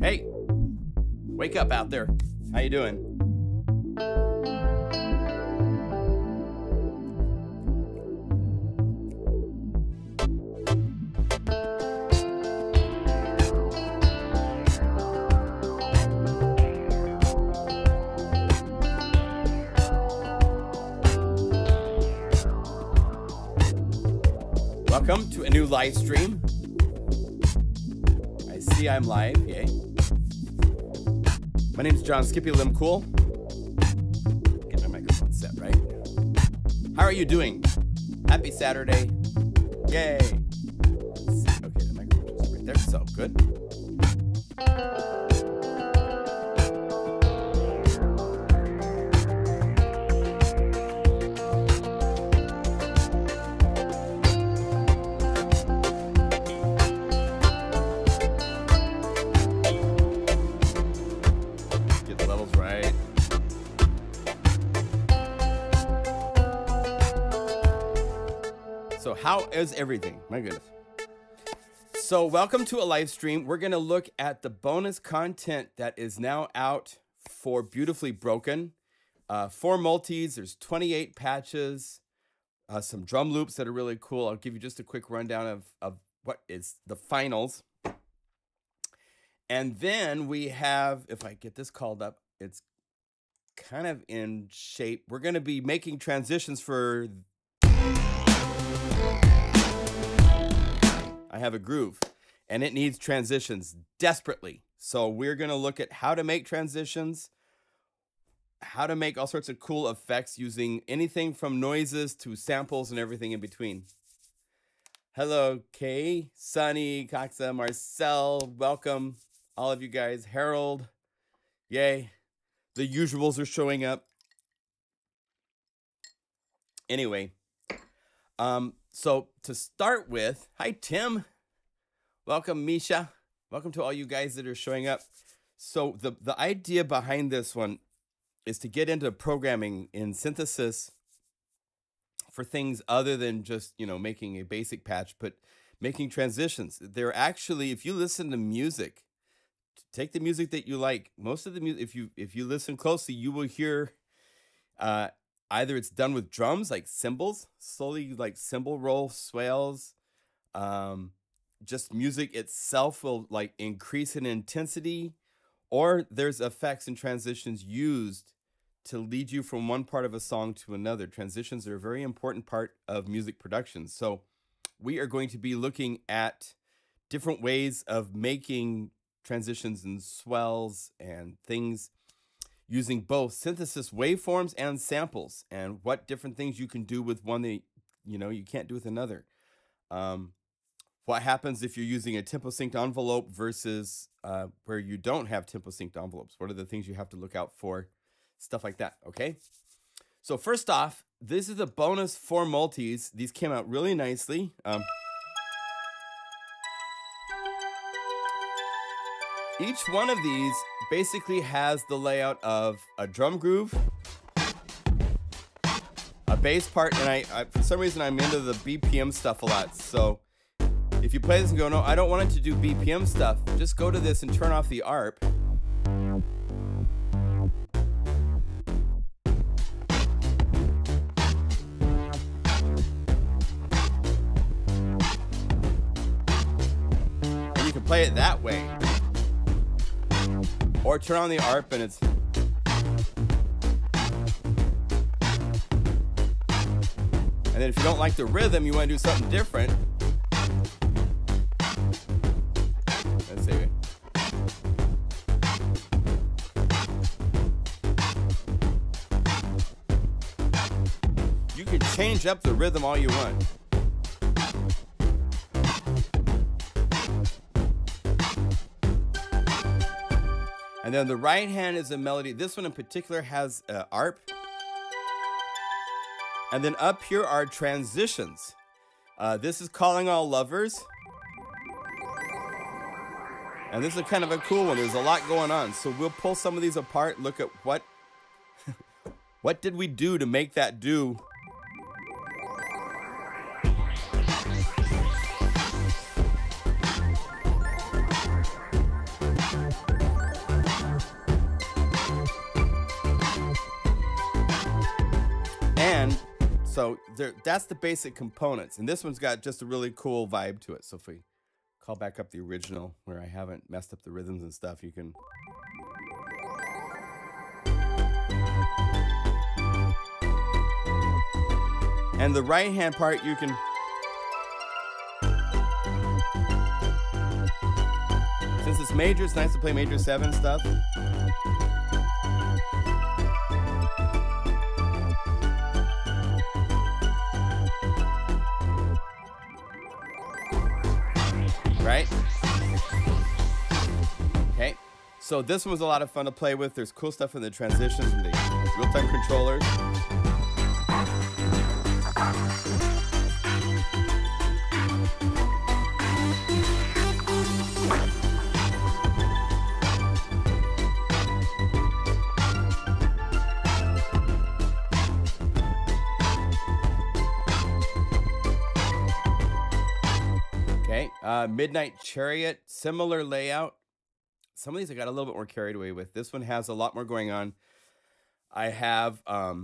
Hey, wake up out there. How you doing? Welcome to a new live stream. I see I'm live, yay. My name is John Skippy Limcool. Get my microphone set, right? How are you doing? Happy Saturday. Yay. Let's see. Okay, the microphone is right there. So good. How is everything? My goodness. So welcome to a live stream. We're going to look at the bonus content that is now out for Beautifully Broken. 4 multis, there's 28 patches, some drum loops that are really cool. I'll give you just a quick rundown of what is the finals. And then we have, if I get this called up, it's kind of in shape. We're going to be making transitions for... I have a groove and it needs transitions desperately. So we're going to look at how to make transitions, how to make all sorts of cool effects using anything from noises to samples and everything in between. Hello, Kay, Sunny, Coxa, Marcel, welcome. All of you guys, Harold, yay. The usuals are showing up. Anyway, so to start with, hi, Tim. Welcome, Misha. Welcome to all you guys that are showing up. So the idea behind this one is to get into programming in synthesis for things other than just, you know, making a basic patch, but making transitions. They're actually, if you listen to music, take the music that you like. Most of the music, if you listen closely, you will hear either it's done with drums, like cymbals, slowly like cymbal roll, swells. Just music itself will like increase in intensity, or there's effects and transitions used to lead you from one part of a song to another. Transitions are a very important part of music production. So we are going to be looking at different ways of making transitions and swells and things using both synthesis waveforms and samples, and what different things you can do with one that, you know, you can't do with another. What happens if you're using a tempo synced envelope versus where you don't have tempo synced envelopes? What are the things you have to look out for? Stuff like that, okay? So first off, this is a bonus 4 multis. These came out really nicely. Each one of these basically has the layout of a drum groove, a bass part, and I for some reason I'm into the BPM stuff a lot. So if you play this and go, no, I don't want it to do BPM stuff, just go to this and turn off the ARP. And you can play it that way. Or turn on the ARP and it's... And then if you don't like the rhythm, you want to do something different. Let's see. You can change up the rhythm all you want. And then the right hand is a melody. This one in particular has ARP. And then up here are transitions. This is Calling All Lovers. And this is kind of a cool one. There's a lot going on. So we'll pull some of these apart, look at what did we do to make that do. So that's the basic components. And this one's got just a really cool vibe to it. So if we call back up the original where I haven't messed up the rhythms and stuff, you can... And the right-hand part, you can... Since it's major, it's nice to play major 7 stuff. Right? Okay. So this one was a lot of fun to play with. There's cool stuff in the transitions and the real-time controllers. Midnight Chariot, similar layout. Some of these I got a little bit more carried away with. This one has a lot more going on. I have a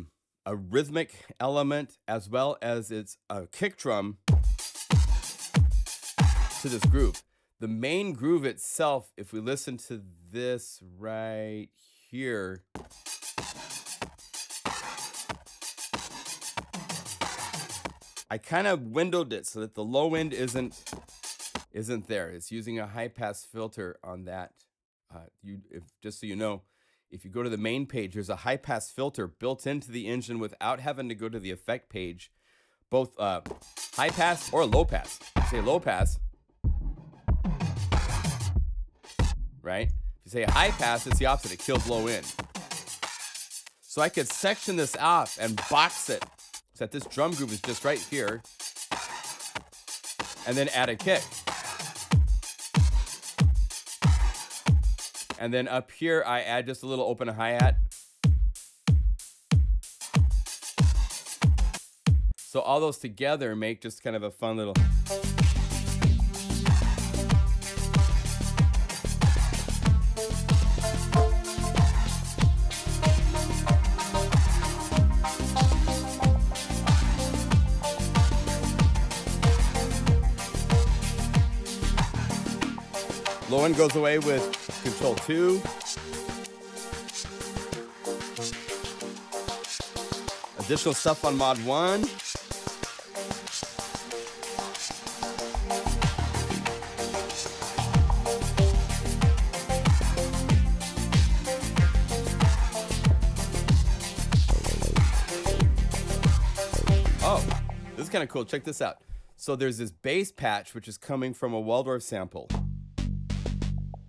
rhythmic element as well as it's a kick drum to this groove. The main groove itself, if we listen to this right here, I kind of windowed it so that the low end isn't there. It's using a high pass filter on that. Just so you know, if you go to the main page, there's a high pass filter built into the engine without having to go to the effect page, both high pass or low pass. If you say low pass, right? If you say high pass, it's the opposite. It kills low end. So I could section this off and box it so that this drum groove is just right here, and then add a kick. And then up here, I add just a little open hi-hat. So all those together make just kind of a fun little... Low end goes away with Control 2. Additional stuff on Mod 1. Oh, this is kind of cool. Check this out. So there's this bass patch, which is coming from a Waldorf sample.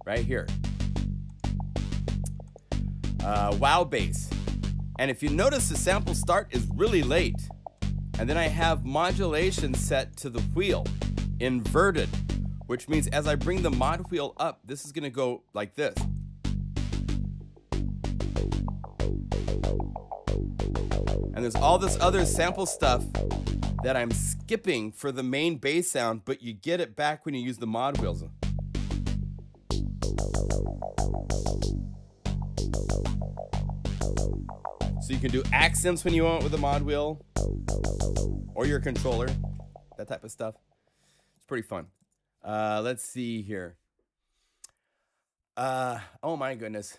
Right here. Wow bass. And if you notice, the sample start is really late. And then I have modulation set to the wheel, inverted, which means as I bring the mod wheel up, this is gonna go like this. And there's all this other sample stuff that I'm skipping for the main bass sound, but you get it back when you use the mod wheels. So you can do accents when you want with the mod wheel or your controller, that type of stuff. It's pretty fun. Let's see here. Oh my goodness.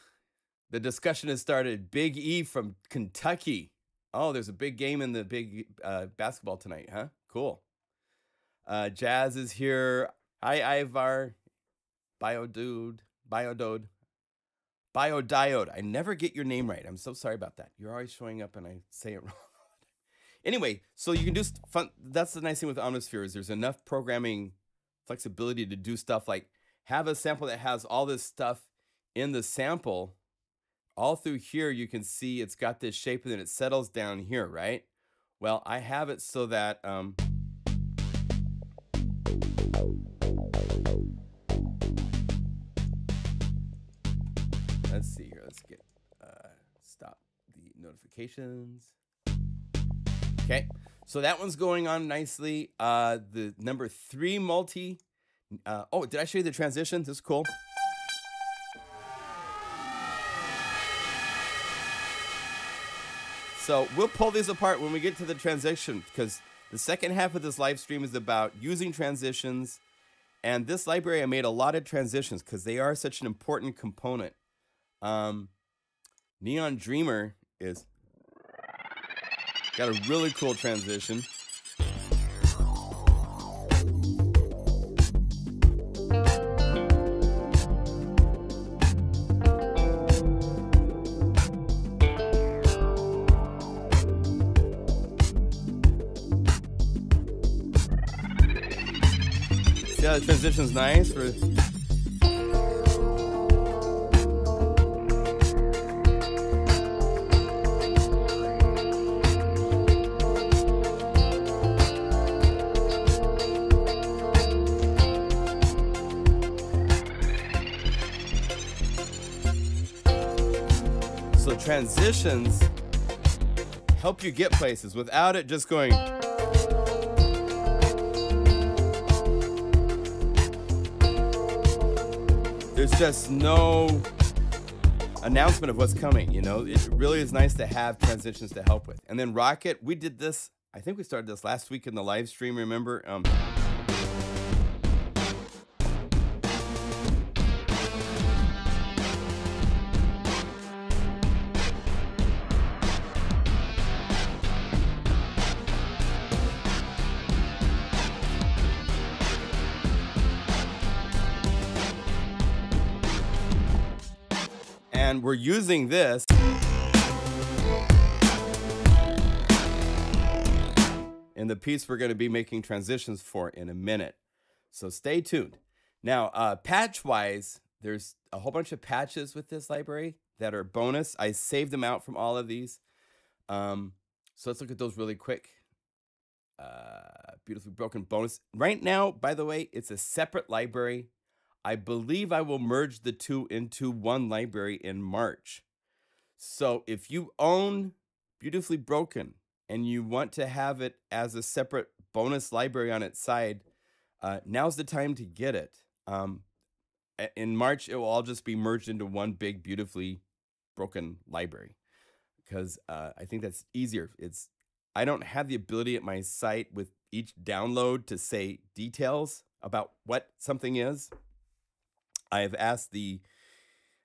The discussion has started. Big E from Kentucky. Oh, there's a big game in the big basketball tonight, huh? Cool. Jazz is here. Hi, Ivar. Biodiode. Biodiode. I never get your name right. I'm so sorry about that. You're always showing up and I say it wrong. Anyway, so you can do fun. That's the nice thing with Omnisphere is there's enough programming flexibility to do stuff like have a sample that has all this stuff in the sample. All through here, you can see it's got this shape and then it settles down here, right? Well, I have it so that let's see here. Let's get stop the notifications. Okay, so that one's going on nicely. The number 3 multi. Oh, did I show you the transition? This is cool. So we'll pull these apart when we get to the transition, because the second half of this live stream is about using transitions. And this library, I made a lot of transitions because they are such an important component. Neon Dreamer is got a really cool transition. See how the transition's nice for. So transitions help you get places without it just going. There's just no announcement of what's coming, you know? It really is nice to have transitions to help with. And then Rocket, we did this, I think we started this last week in the live stream, remember? And we're using this in the piece we're going to be making transitions for in a minute. So stay tuned. Now, patch-wise, there's a whole bunch of patches with this library that are bonus. I saved them out from all of these. So let's look at those really quick. Beautifully Broken bonus. Right now, by the way, it's a separate library. I believe I will merge the two into one library in March. So if you own Beautifully Broken and you want to have it as a separate bonus library on its side, now's the time to get it. In March, it will all just be merged into one big Beautifully Broken library, because I think that's easier. I don't have the ability at my site with each download to say details about what something is. I have asked the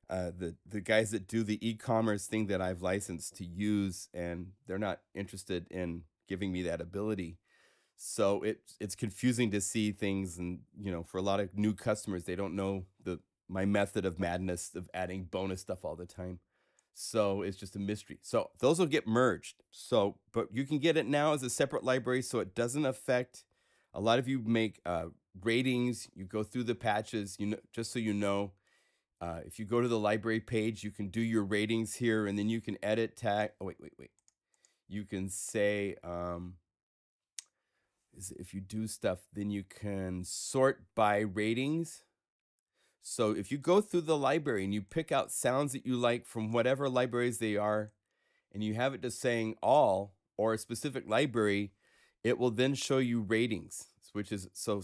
guys that do the e-commerce thing that I've licensed to use, and they're not interested in giving me that ability. So it's confusing to see things, and you know, for a lot of new customers, they don't know my method of madness of adding bonus stuff all the time. So it's just a mystery. So those will get merged. So, but you can get it now as a separate library, so it doesn't affect. A lot of you make ratings. You go through the patches. You know, just so you know, if you go to the library page, you can do your ratings here, and then you can edit tag. Oh wait. You can say if you do stuff, then you can sort by ratings. So if you go through the library and you pick out sounds that you like from whatever libraries they are, and you have it just saying all or a specific library, it will then show you ratings, which is so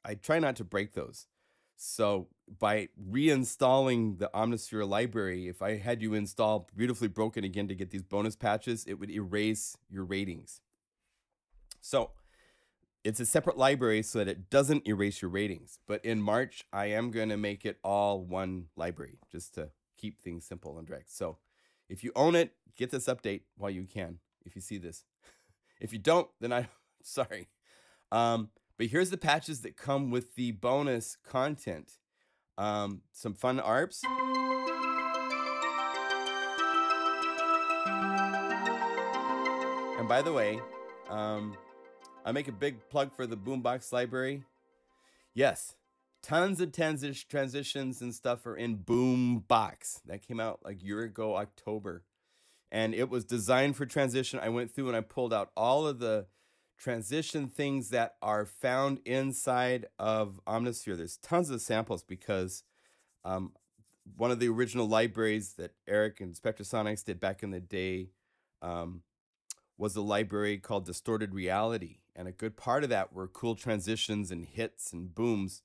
I try not to break those. So by reinstalling the Omnisphere library, if I had you install Beautifully Broken again to get these bonus patches, it would erase your ratings. So it's a separate library so that it doesn't erase your ratings. But in March, I am going to make it all one library just to keep things simple and direct. So if you own it, get this update while you can, if you see this. If you don't, then I'm sorry. But here's the patches that come with the bonus content. Some fun ARPs. And by the way, I make a big plug for the Boombox library. Yes, tons of transitions and stuff are in Boombox. That came out like a year ago, October. And it was designed for transition. I went through and I pulled out all of the transition things that are found inside of Omnisphere. There's tons of samples because one of the original libraries that Eric and Spectrasonics did back in the day was a library called Distorted Reality. And a good part of that were cool transitions and hits and booms.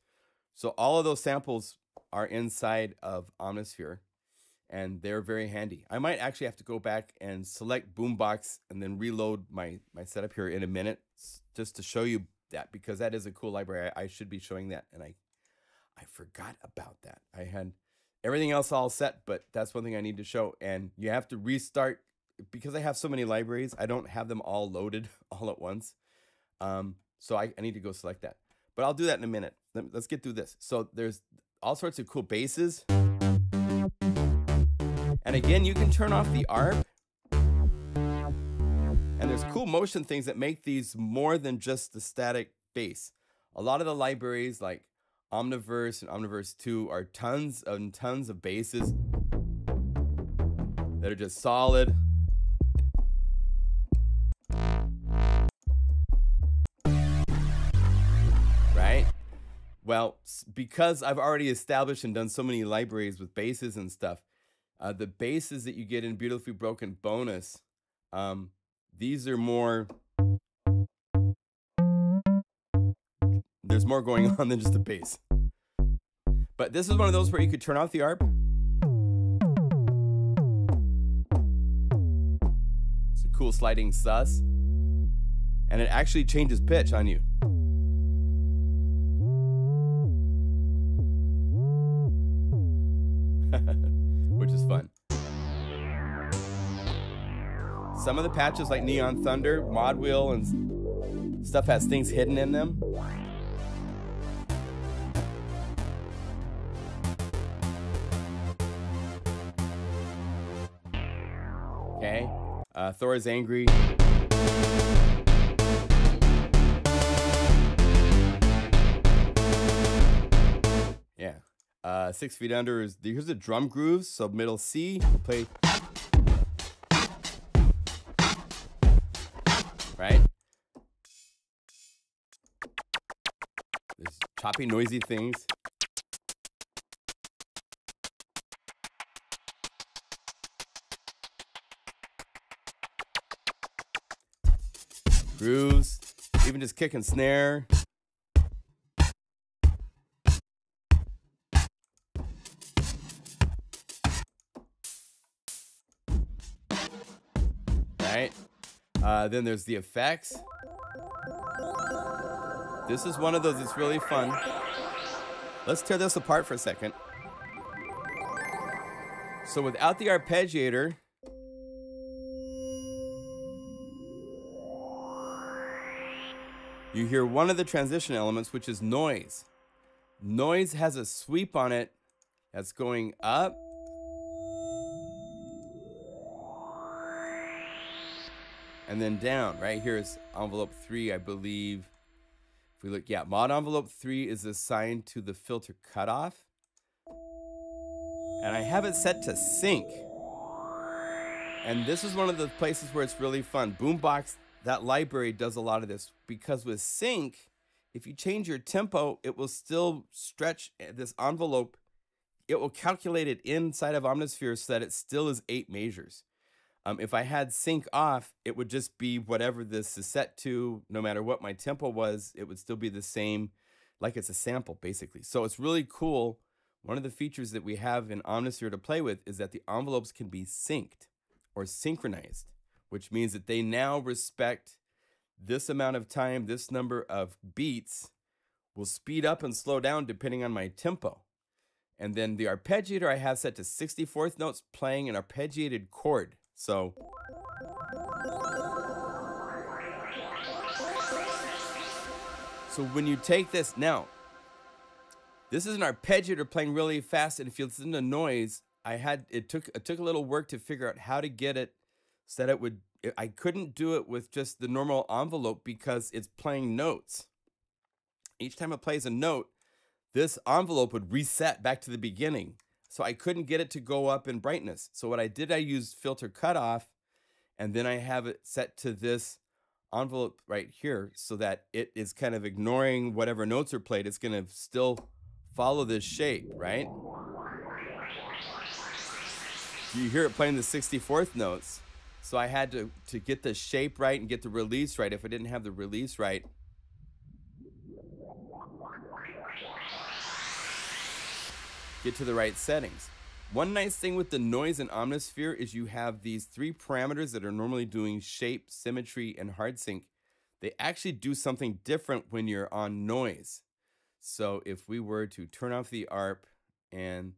So all of those samples are inside of Omnisphere. and they're very handy. I might actually have to go back and select boombox and then reload my setup here in a minute just to show you that, because that is a cool library. I should be showing that, and I forgot about that. I had everything else all set, but that's one thing I need to show. And you have to restart because I have so many libraries. I don't have them all loaded all at once. So I need to go select that. But I'll do that in a minute. Let's get through this. So there's all sorts of cool basses. And again, you can turn off the ARP. And there's cool motion things that make these more than just the static bass. A lot of the libraries like Omniverse and Omniverse 2 are tons and tons of basses that are just solid. Right? Well, because I've already established and done so many libraries with basses and stuff, the basses that you get in Beautifully Broken bonus, these are more, there's more going on than just a bass. But this is one of those where you could turn off the ARP. It's a cool sliding sus. And it actually changes pitch on you. Which is fun. Some of the patches like Neon Thunder, Mod Wheel, and stuff has things hidden in them. Okay, Thor is Angry. Yeah, 6 Feet Under is, here's the drum grooves. So middle C, play. Right? There's choppy, noisy things. Grooves, even just kick and snare. Right? Then there's the effects. This is one of those that's really fun. Let's tear this apart for a second. So without the arpeggiator, you hear one of the transition elements, which is noise. Noise has a sweep on it that's going up. And then down. Right here is envelope 3, I believe. If we look, yeah, mod envelope 3 is assigned to the filter cutoff. And I have it set to sync. And this is one of the places where it's really fun. Boombox, that library does a lot of this, because with sync, if you change your tempo, it will still stretch this envelope. It will calculate it inside of Omnisphere so that it still is 8 measures. If I had sync off, it would just be whatever this is set to. No matter what my tempo was, it would still be the same, like it's a sample, basically. So it's really cool. One of the features that we have in Omnisphere to play with is that the envelopes can be synced or synchronized, which means that they now respect this amount of time, this number of beats will speed up and slow down depending on my tempo. And then the arpeggiator I have set to 64th notes playing an arpeggiated chord. So when you take this now, this is an arpeggiator playing really fast, and if you listen to noise, it took a little work to figure out how to get it so that it would. I couldn't do it with just the normal envelope because it's playing notes. Each time it plays a note, this envelope would reset back to the beginning. So I couldn't get it to go up in brightness. So what I did, I used filter cutoff, and then I have it set to this envelope right here so that it is kind of ignoring whatever notes are played. It's going to still follow this shape, right? You hear it playing the 64th notes. So I had to get the shape right and get the release right. If I didn't have the release right, get to the right settings. One nice thing with the noise and Omnisphere is you have these 3 parameters that are normally doing shape, symmetry, and hard sync. They actually do something different when you're on noise. So if we were to turn off the ARP and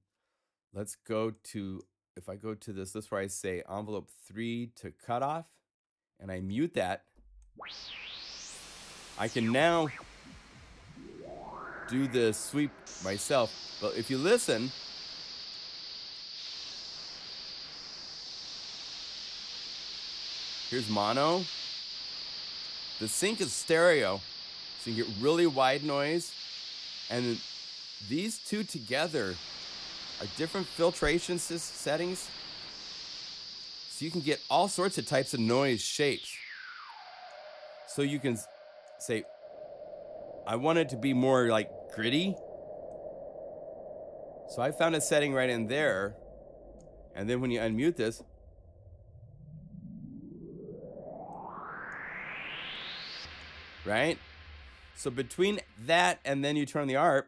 let's go to, if I go to this list where I say envelope 3 to cutoff and I mute that, I can now do the sweep myself. But if you listen, here's mono. The sync is stereo, so you get really wide noise. And these two together are different filtration settings. So you can get all sorts of types of noise shapes. So you can say, I want it to be more like gritty. So I found a setting right in there. And then when you unmute this, right? So between that and then you turn on the ARP,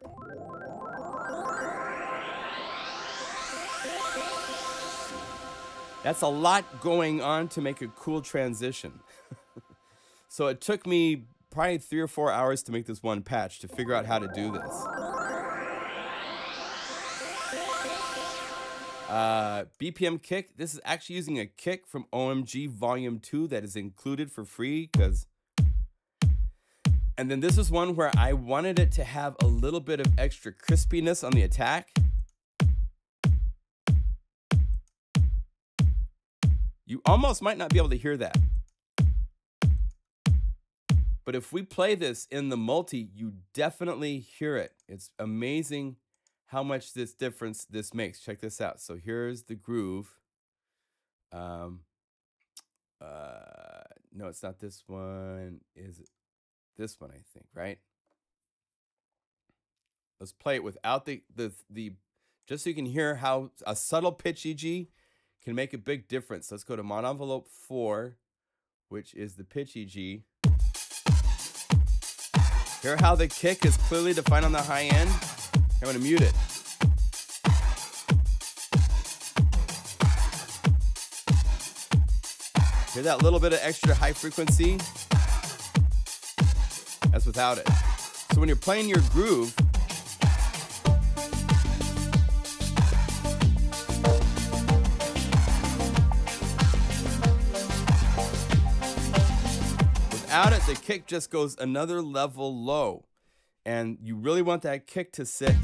that's a lot going on to make a cool transition. So it took me probably 3 or 4 hours to make this one patch to figure out how to do this. BPM kick. This is actually using a kick from OMG Volume 2 that is included for free because. And then this is one where I wanted it to have a little bit of extra crispiness on the attack. You almost might not be able to hear that. But if we play this in the multi, you definitely hear it. It's amazing how much this difference this makes. Check this out. So here's the groove. No, it's not this one. Is it this one? I think, right? Let's play it without the just so you can hear how a subtle pitch EG can make a big difference. Let's go to mod envelope 4, which is the pitch EG. Hear how the kick is clearly defined on the high end? I'm going to mute it. Hear that little bit of extra high frequency? That's without it. So when you're playing your groove, without it, the kick just goes another level low. And you really want that kick to sit.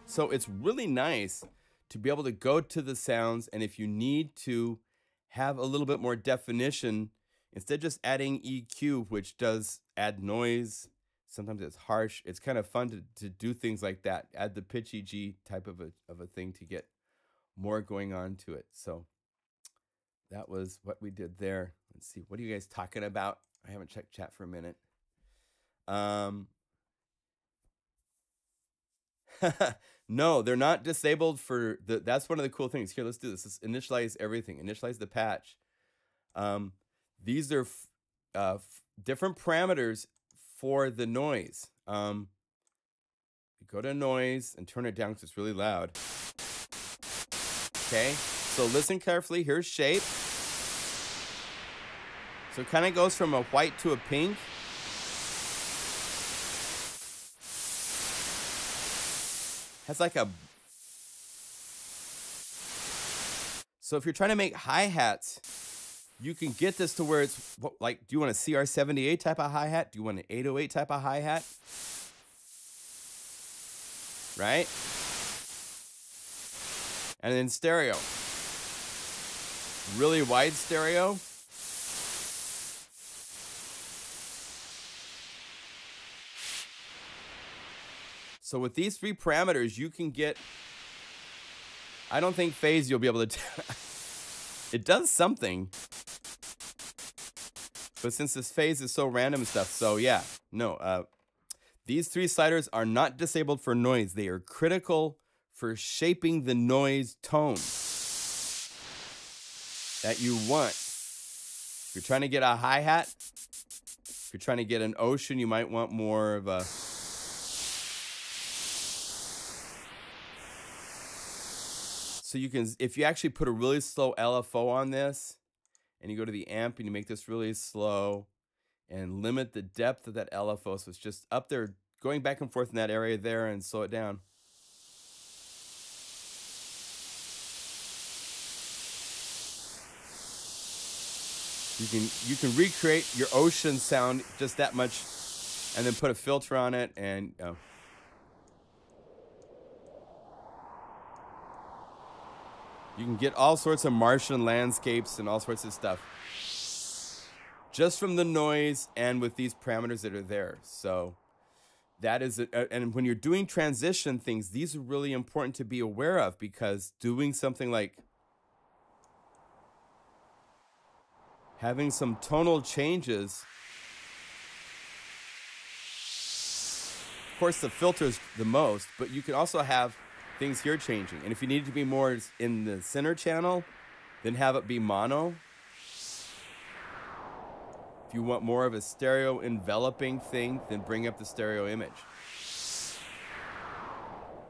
So it's really nice to be able to go to the sounds, and if you need to have a little bit more definition, instead of just adding EQ, which does add noise, sometimes it's harsh, it's kind of fun to do things like that. Add the pitch EG type of a thing to get more going on to it. So that was what we did there. Let's see, what are you guys talking about? I haven't checked chat for a minute. No, they're not disabled for that's one of the cool things. Here, let's do this. Let's initialize everything. Initialize the patch. These are different parameters for the noise. You go to noise and turn it down because it's really loud. Okay, so listen carefully. Here's shape. So it kind of goes from a white to a pink. Has like a. So if you're trying to make hi-hats, you can get this to where it's like, do you want a CR78 type of hi-hat? Do you want an 808 type of hi-hat? Right? And then stereo. Really wide stereo. So with these 3 parameters, you can get, I don't think phase you'll be able to, it does something. But since this phase is so random and stuff, so yeah, no. These 3 sliders are not disabled for noise. They are critical for shaping the noise tone that you want. If you're trying to get a hi-hat, if you're trying to get an ocean, you might want more of a So you can, if you actually put a really slow LFO on this, and you go to the amp and you make this really slow and limit the depth of that LFO, so it's just up there going back and forth in that area there, and slow it down. You can recreate your ocean sound just that much, and then put a filter on it, and you can get all sorts of Martian landscapes and all sorts of stuff just from the noise and with these parameters that are there. So that is it. And when you're doing transition things, these are really important to be aware of, because doing something like having some tonal changes, of course the filter's the most, but you can also have things here changing. And if you need it to be more in the center channel, then have it be mono. If you want more of a stereo enveloping thing, then bring up the stereo image.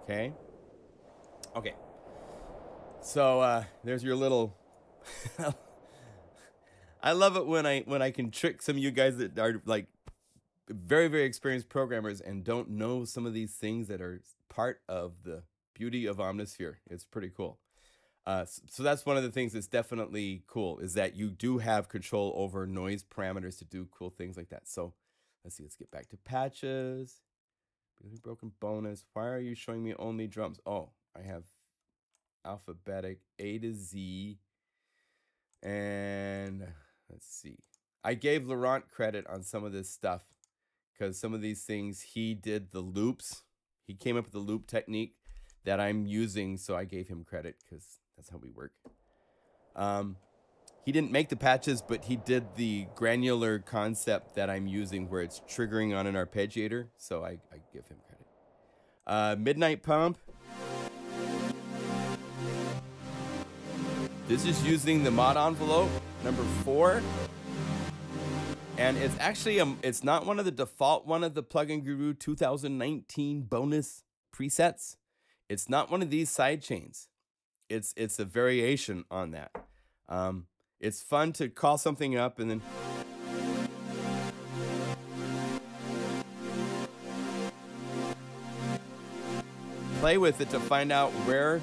Okay? Okay. So there's your little I love it when I can trick some of you guys that are like very, very experienced programmers and don't know some of these things that are part of the beauty of Omnisphere. It's pretty cool. So that's one of the things that's definitely cool, is that you do have control over noise parameters to do cool things like that. So let's see, let's get back to patches. Broken bonus. Why are you showing me only drums? Oh, I have alphabetic A to Z. And let's see. I gave Laurent credit on some of this stuff, because some of these things, he did the loops. He came up with the loop technique that I'm using, so I gave him credit, because that's how we work. He didn't make the patches, but he did the granular concept that I'm using, where it's triggering on an arpeggiator, so I give him credit. Midnight Pump. This is using the mod envelope number 4. And it's actually, it's not one of the default one of the Plugin Guru 2019 bonus presets. It's not one of these side chains. It's a variation on that. It's fun to call something up and then play with it to find out where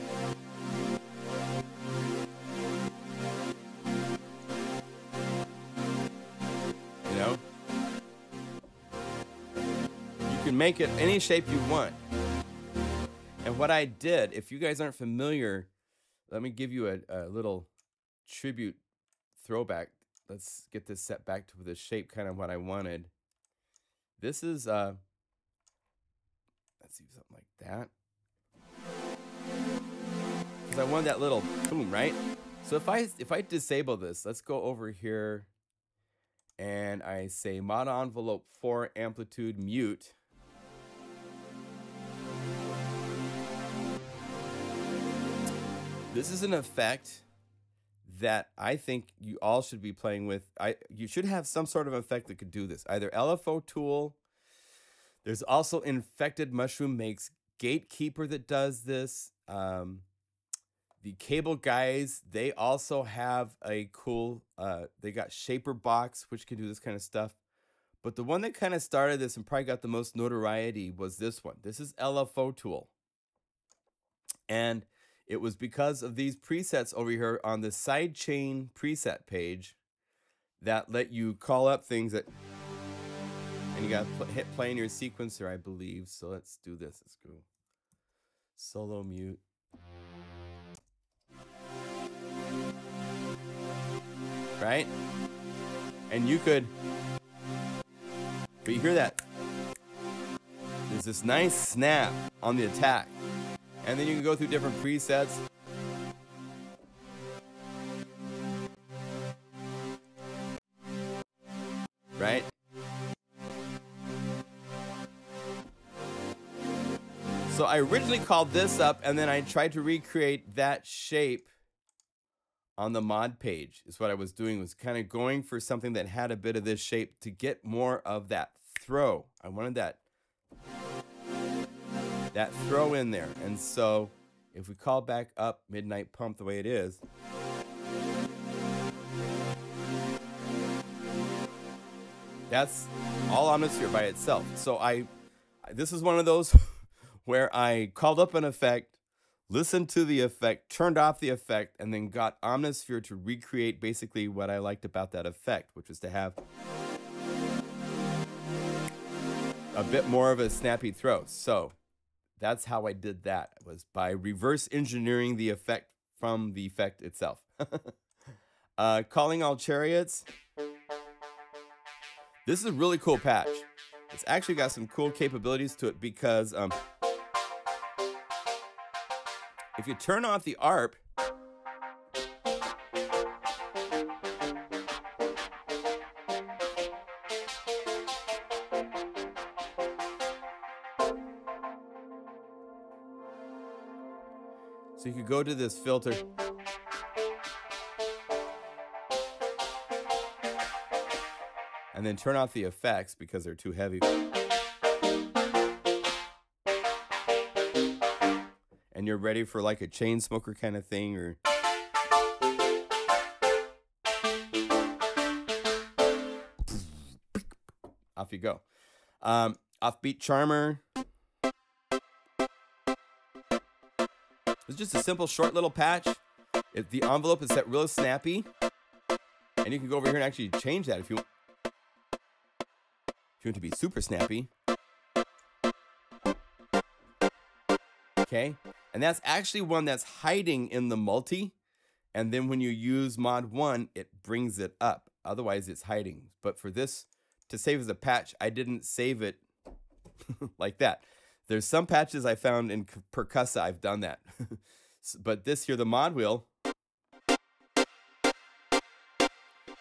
you can make it any shape you want. And what I did, if you guys aren't familiar, let me give you a little tribute throwback. Let's get this set back to the shape, kind of what I wanted. This is let's see, something like that, because I want that little boom, right? So if I disable this, let's go over here and I say mod envelope 4 amplitude mute. This is an effect that I think you all should be playing with. You should have some sort of effect that could do this. Either LFO tool. There's also Infected Mushroom makes Gatekeeper that does this. The Cable guys, they also have a cool, they got Shaper Box, which can do this kind of stuff. But the one that kind of started this and probably got the most notoriety was this one. This is LFO tool. And it was because of these presets over here on the sidechain preset page that let you call up things that, and you got to hit play in your sequencer, I believe. So let's do this. Let's go solo mute. Right? And you could, but you hear that? There's this nice snap on the attack. And then you can go through different presets. Right? So I originally called this up, and then I tried to recreate that shape on the mod page. Is what I was doing, was kind of going for something that had a bit of this shape to get more of that throw. I wanted that throw in there. And so if we call back up Midnight Pump the way it is, that's all Omnisphere by itself. So this is one of those where I called up an effect, listened to the effect, turned off the effect, and then got Omnisphere to recreate basically what I liked about that effect, which was to have a bit more of a snappy throw. So that's how I did that, was by reverse engineering the effect from the effect itself. Calling All Chariots. This is a really cool patch. It's actually got some cool capabilities to it because if you turn off the ARP, so you could go to this filter and then turn off the effects because they're too heavy. And you're ready for like a chain smoker kind of thing, or off you go. Offbeat Charmer. It's just a simple short little patch. If the envelope is set real snappy, and you can go over here and actually change that if you want to be super snappy. Okay, and that's actually one that's hiding in the multi, and then when you use mod 1, it brings it up. Otherwise, it's hiding. But for this to save as a patch, I didn't save it like that. There's some patches I found in Percussa, I've done that. But this here, the mod wheel,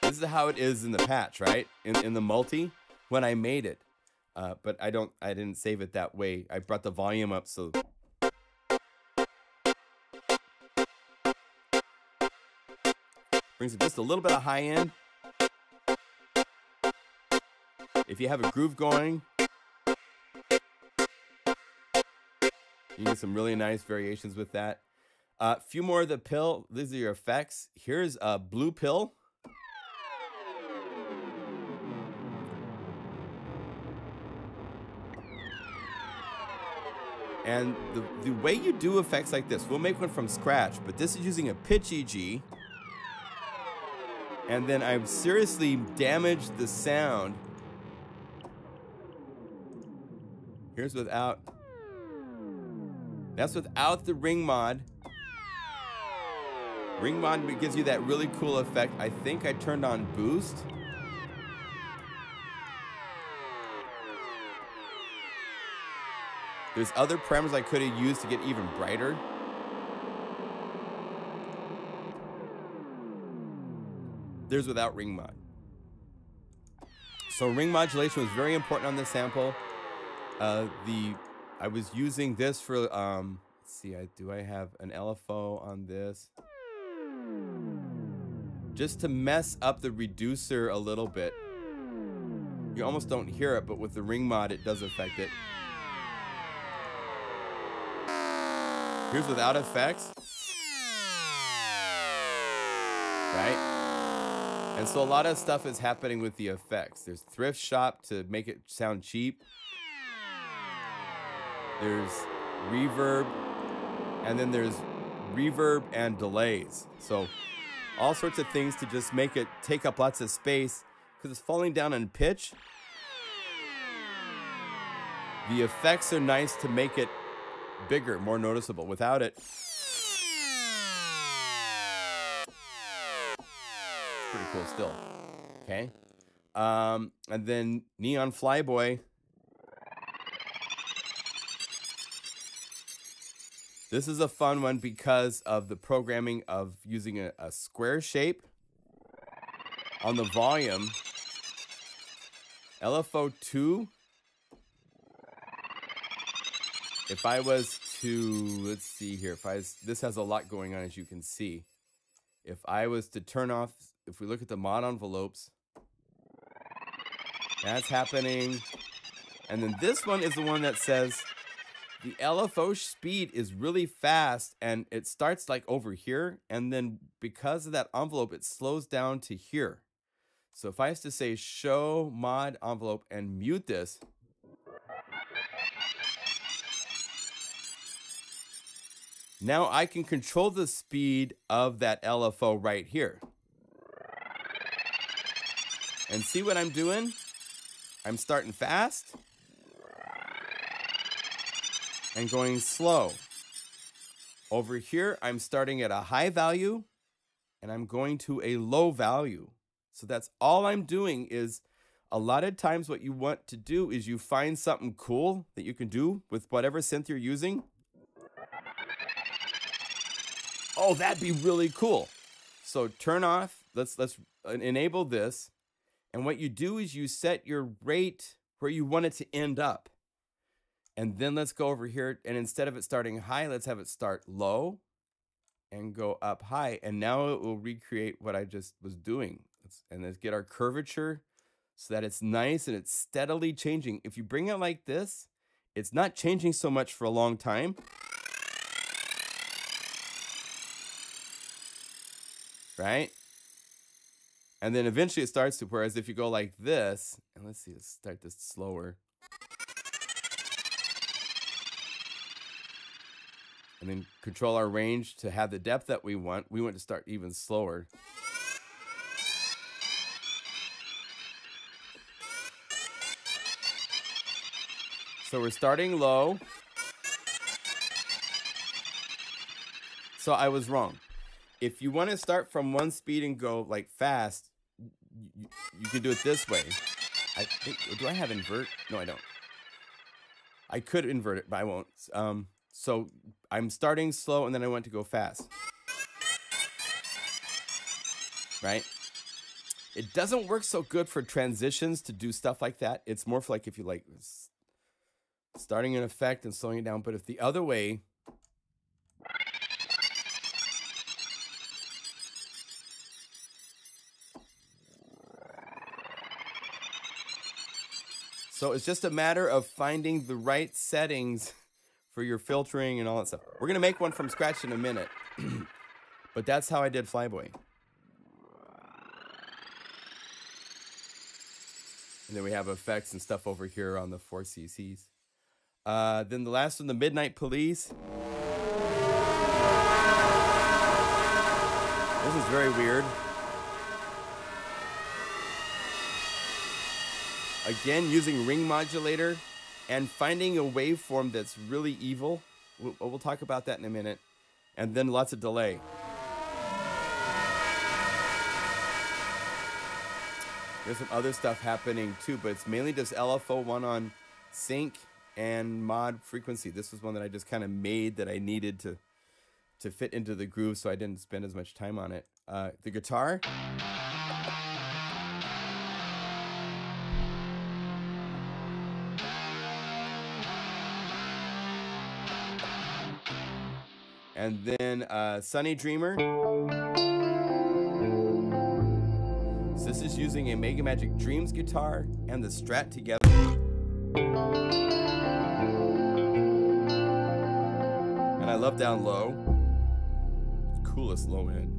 this is how it is in the patch, right? In the multi when I made it. But I didn't save it that way. I brought the volume up so brings it just a little bit of high end. If you have a groove going, you get some really nice variations with that. A few more of the pill. These are your effects. Here's a blue pill. And the way you do effects like this, we'll make one from scratch, but this is using a pitch EG. And then I've seriously damaged the sound. Here's without. That's without the ring mod. Ring mod gives you that really cool effect. I think I turned on boost. There's other parameters I could have used to get even brighter. There's without ring mod. So ring modulation was very important on this sample. I was using this for let's see, do I have an LFO on this? Just to mess up the reducer a little bit. You almost don't hear it, but with the ring mod it does affect it. Here's without effects. Right? And so a lot of stuff is happening with the effects. There's thrift shop to make it sound cheap. There's reverb, and then there's reverb and delays. So all sorts of things to just make it take up lots of space because it's falling down in pitch. The effects are nice to make it bigger, more noticeable. Without it, pretty cool still. Okay. And then Neon Flyboy. This is a fun one because of the programming of using a square shape on the volume. LFO 2. If I was to, let's see here, this has a lot going on, as you can see. If I was to turn off, if we look at the mod envelopes, that's happening. And then this one is the one that says the LFO speed is really fast, and it starts like over here, and then because of that envelope, it slows down to here. So if I was to say show mod envelope and mute this, now I can control the speed of that LFO right here. And see what I'm doing? I'm starting fast and going slow. Over here, I'm starting at a high value and I'm going to a low value. So that's all I'm doing. Is a lot of times what you want to do is you find something cool that you can do with whatever synth you're using. Oh, that'd be really cool. So turn off, let's enable this. And what you do is you set your rate where you want it to end up. And then let's go over here, and instead of it starting high, let's have it start low and go up high. And now it will recreate what I just was doing. And let's get our curvature so that it's nice and it's steadily changing. If you bring it like this, it's not changing so much for a long time. Right? And then eventually it starts to, whereas if you go like this, and let's see, let's start this slower. And then control our range to have the depth that we want. We want to start even slower. So we're starting low. So I was wrong. If you want to start from one speed and go like fast, you can do it this way. I think, do I have invert? No, I don't. I could invert it, but I won't. So I'm starting slow and then I want to go fast. Right? It doesn't work so good for transitions to do stuff like that. It's more for like if you like starting an effect and slowing it down. But if the other way, so it's just a matter of finding the right settings for your filtering and all that stuff. We're gonna make one from scratch in a minute, but that's how I did Flyboy. And then we have effects and stuff over here on the 4cc's. Then the last one, the Midnight Police. This is very weird. Again, using ring modulator and finding a waveform that's really evil. We'll talk about that in a minute. And then lots of delay. There's some other stuff happening too, but it's mainly just LFO, one on sync and mod frequency. This was one that I just kind of made that I needed to fit into the groove, so I didn't spend as much time on it. The guitar. And then Sunny Dreamer. So this is using a Mega Magic Dreams guitar and the Strat together. And I love down low. Coolest low end.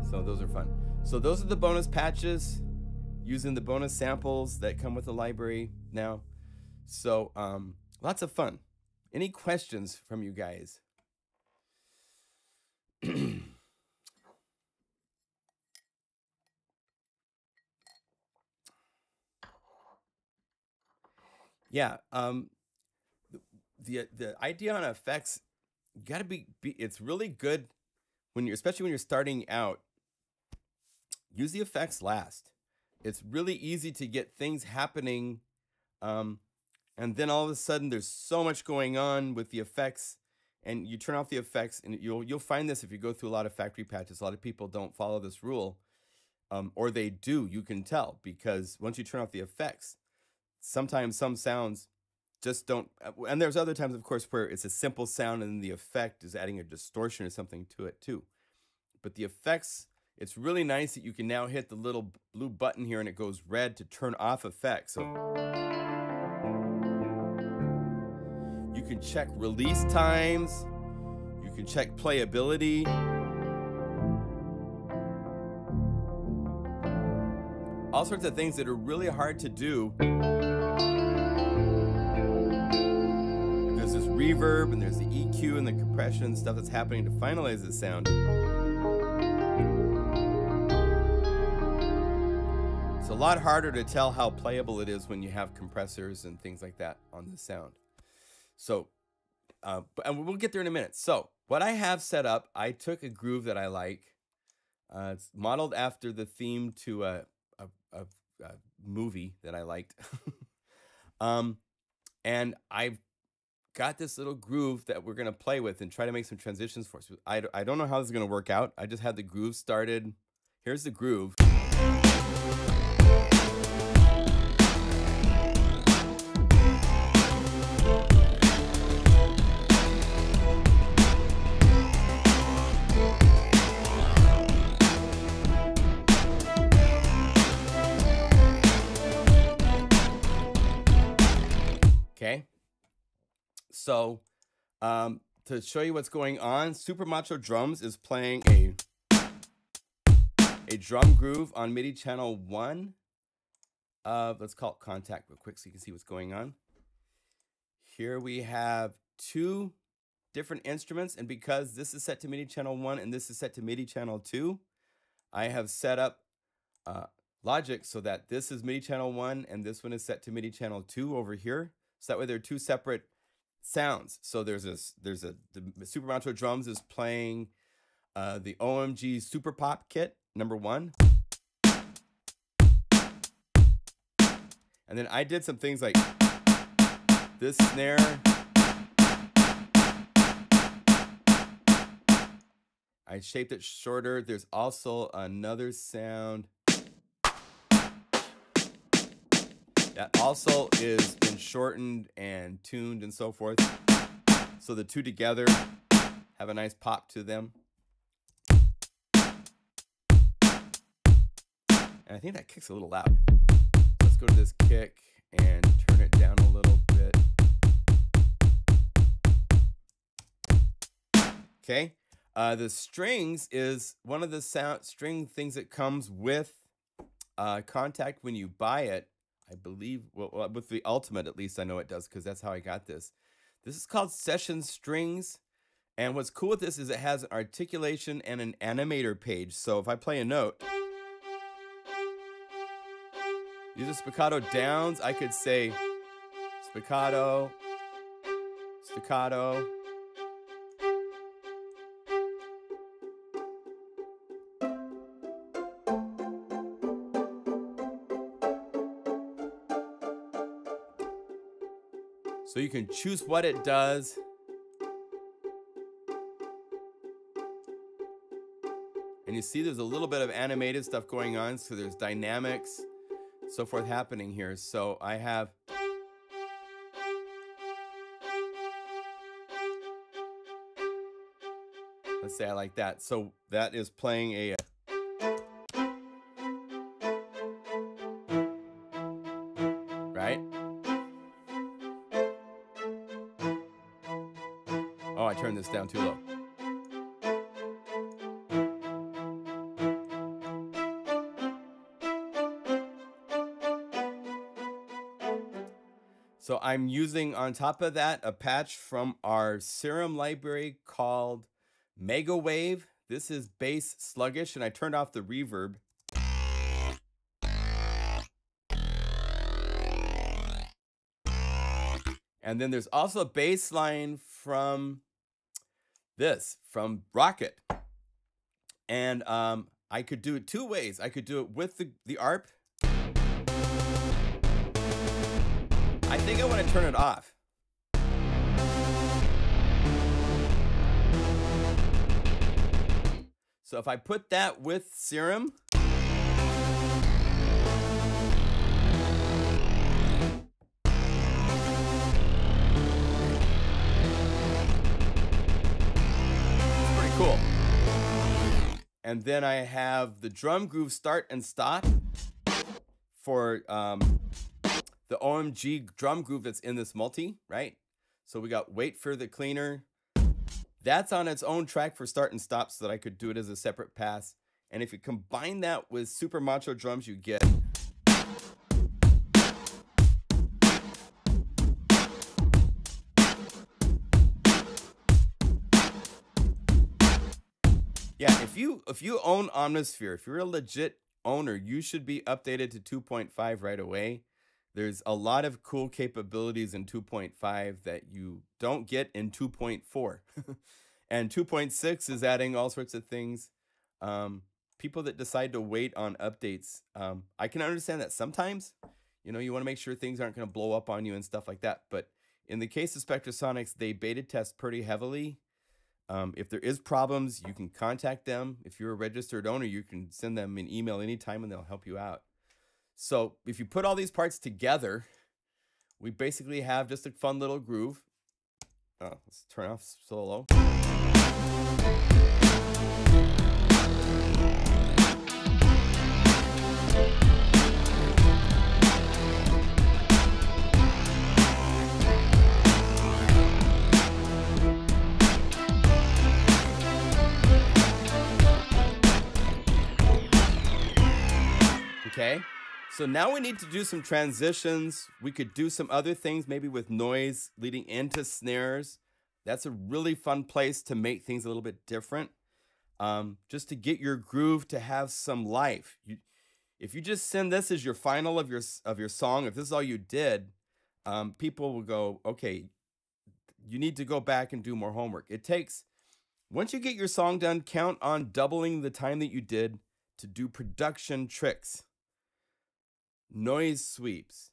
So those are fun. So those are the bonus patches, using the bonus samples that come with the library now. So lots of fun. Any questions from you guys? Yeah, the idea on effects, you gotta be it's really good when especially when you're starting out. Use the effects last. It's really easy to get things happening, and then all of a sudden there's so much going on with the effects, and you turn off the effects, and you'll find this if you go through a lot of factory patches. A lot of people don't follow this rule, or they do. You can tell because once you turn off the effects, sometimes some sounds just don't. And there's other times, of course, where it's a simple sound and the effect is adding a distortion or something to it too. But the effects it's really nice that you can now hit the little blue button here and it goes red to turn off effects. So you can check release times, you can check playability, all sorts of things that are really hard to do. There's this reverb and there's the EQ and the compression and stuff that's happening to finalize the sound. It's a lot harder to tell how playable it is when you have compressors and things like that on the sound. So, and we'll get there in a minute. So, what I have set up, I took a groove that I like. It's modeled after the theme to a movie that I liked. And I've got this little groove that we're going to play with and try to make some transitions for us. I don't know how this is going to work out. I just had the groove started. Here's the groove. Okay, so to show you what's going on, Super Macho Drums is playing a drum groove on MIDI channel 1. Let's call it contact real quick so you can see what's going on. Here we have 2 different instruments, and because this is set to MIDI channel 1 and this is set to MIDI channel 2, I have set up Logic so that this is MIDI channel 1 and this one is set to MIDI channel 2 over here. So that way they're 2 separate sounds. So the Super Macho Drums is playing the OMG Super Pop kit, number 1. And then I did some things like this snare. I shaped it shorter. There's also another sound that also is been shortened and tuned and so forth. So the 2 together have a nice pop to them. And I think that kick's a little loud. Let's go to this kick and turn it down a little bit. Okay. The strings is one of the string things that comes with Contact when you buy it. I believe, well, with the Ultimate, at least I know it does, because that's how I got this. This is called Session Strings. And what's cool with this is it has an articulation and an animator page. So if I play a note, these are spiccato downs. I could say spiccato, staccato. So you can choose what it does. And you see there's a little bit of animated stuff going on. So there's dynamics, so forth happening here. So I have let's say I like that. So that is playing a right? Oh, I turned this down too low. So I'm using on top of that a patch from our Serum library called Mega Wave. This is bass sluggish, and I turned off the reverb. And then there's also a bass line from Rocket. And I could do it 2 ways. I could do it with the ARP. I think I want to turn it off. So if I put that with Serum, cool. And then I have the drum groove start and stop for the OMG drum groove that's in this multi, right? So we got wait for the cleaner. That's on its own track for start and stop so that I could do it as a separate pass. And if you combine that with Super Macho drums, you get yeah, if you own Omnisphere, if you're a legit owner, you should be updated to 2.5 right away. There's a lot of cool capabilities in 2.5 that you don't get in 2.4. And 2.6 is adding all sorts of things. People that decide to wait on updates, I can understand that sometimes, you know, you want to make sure things aren't going to blow up on you and stuff like that. But in the case of Spectrasonics, they beta test pretty heavily. If there is problems, you can contact them. If you're a registered owner, you can send them an email anytime and they'll help you out. So if you put all these parts together, we basically have just a fun little groove. Oh, let's turn off solo. Okay, so now we need to do some transitions. We could do some other things, maybe with noise leading into snares. That's a really fun place to make things a little bit different. Just to get your groove to have some life. If you just send this as your final of your song, if this is all you did, people will go, okay, you need to go back and do more homework. It takes, once you get your song done, count on doubling the time that you did to do production tricks. Noise sweeps,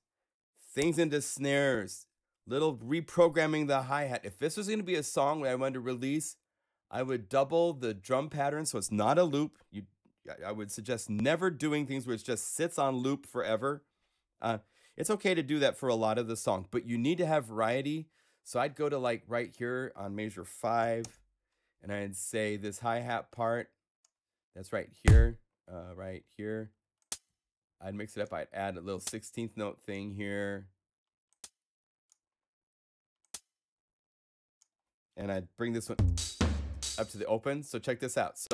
things into snares, little reprogramming the hi-hat. If this was going to be a song that I wanted to release, I would double the drum pattern so it's not a loop. I would suggest never doing things where it just sits on loop forever. It's okay to do that for a lot of the song, but you need to have variety. So I'd go to like right here on measure 5, and I'd say this hi-hat part, that's right here, right here. I'd mix it up. I'd add a little 16th note thing here. And I'd bring this one up to the open. So check this out. So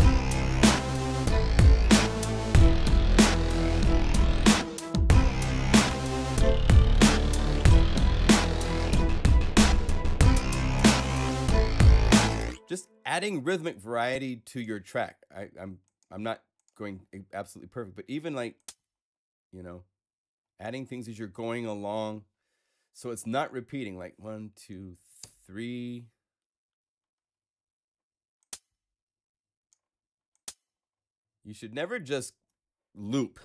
just adding rhythmic variety to your track. I'm not going absolutely perfect, but even like, you know, adding things as you're going along so it's not repeating, like 1 2 3. You should never just loop.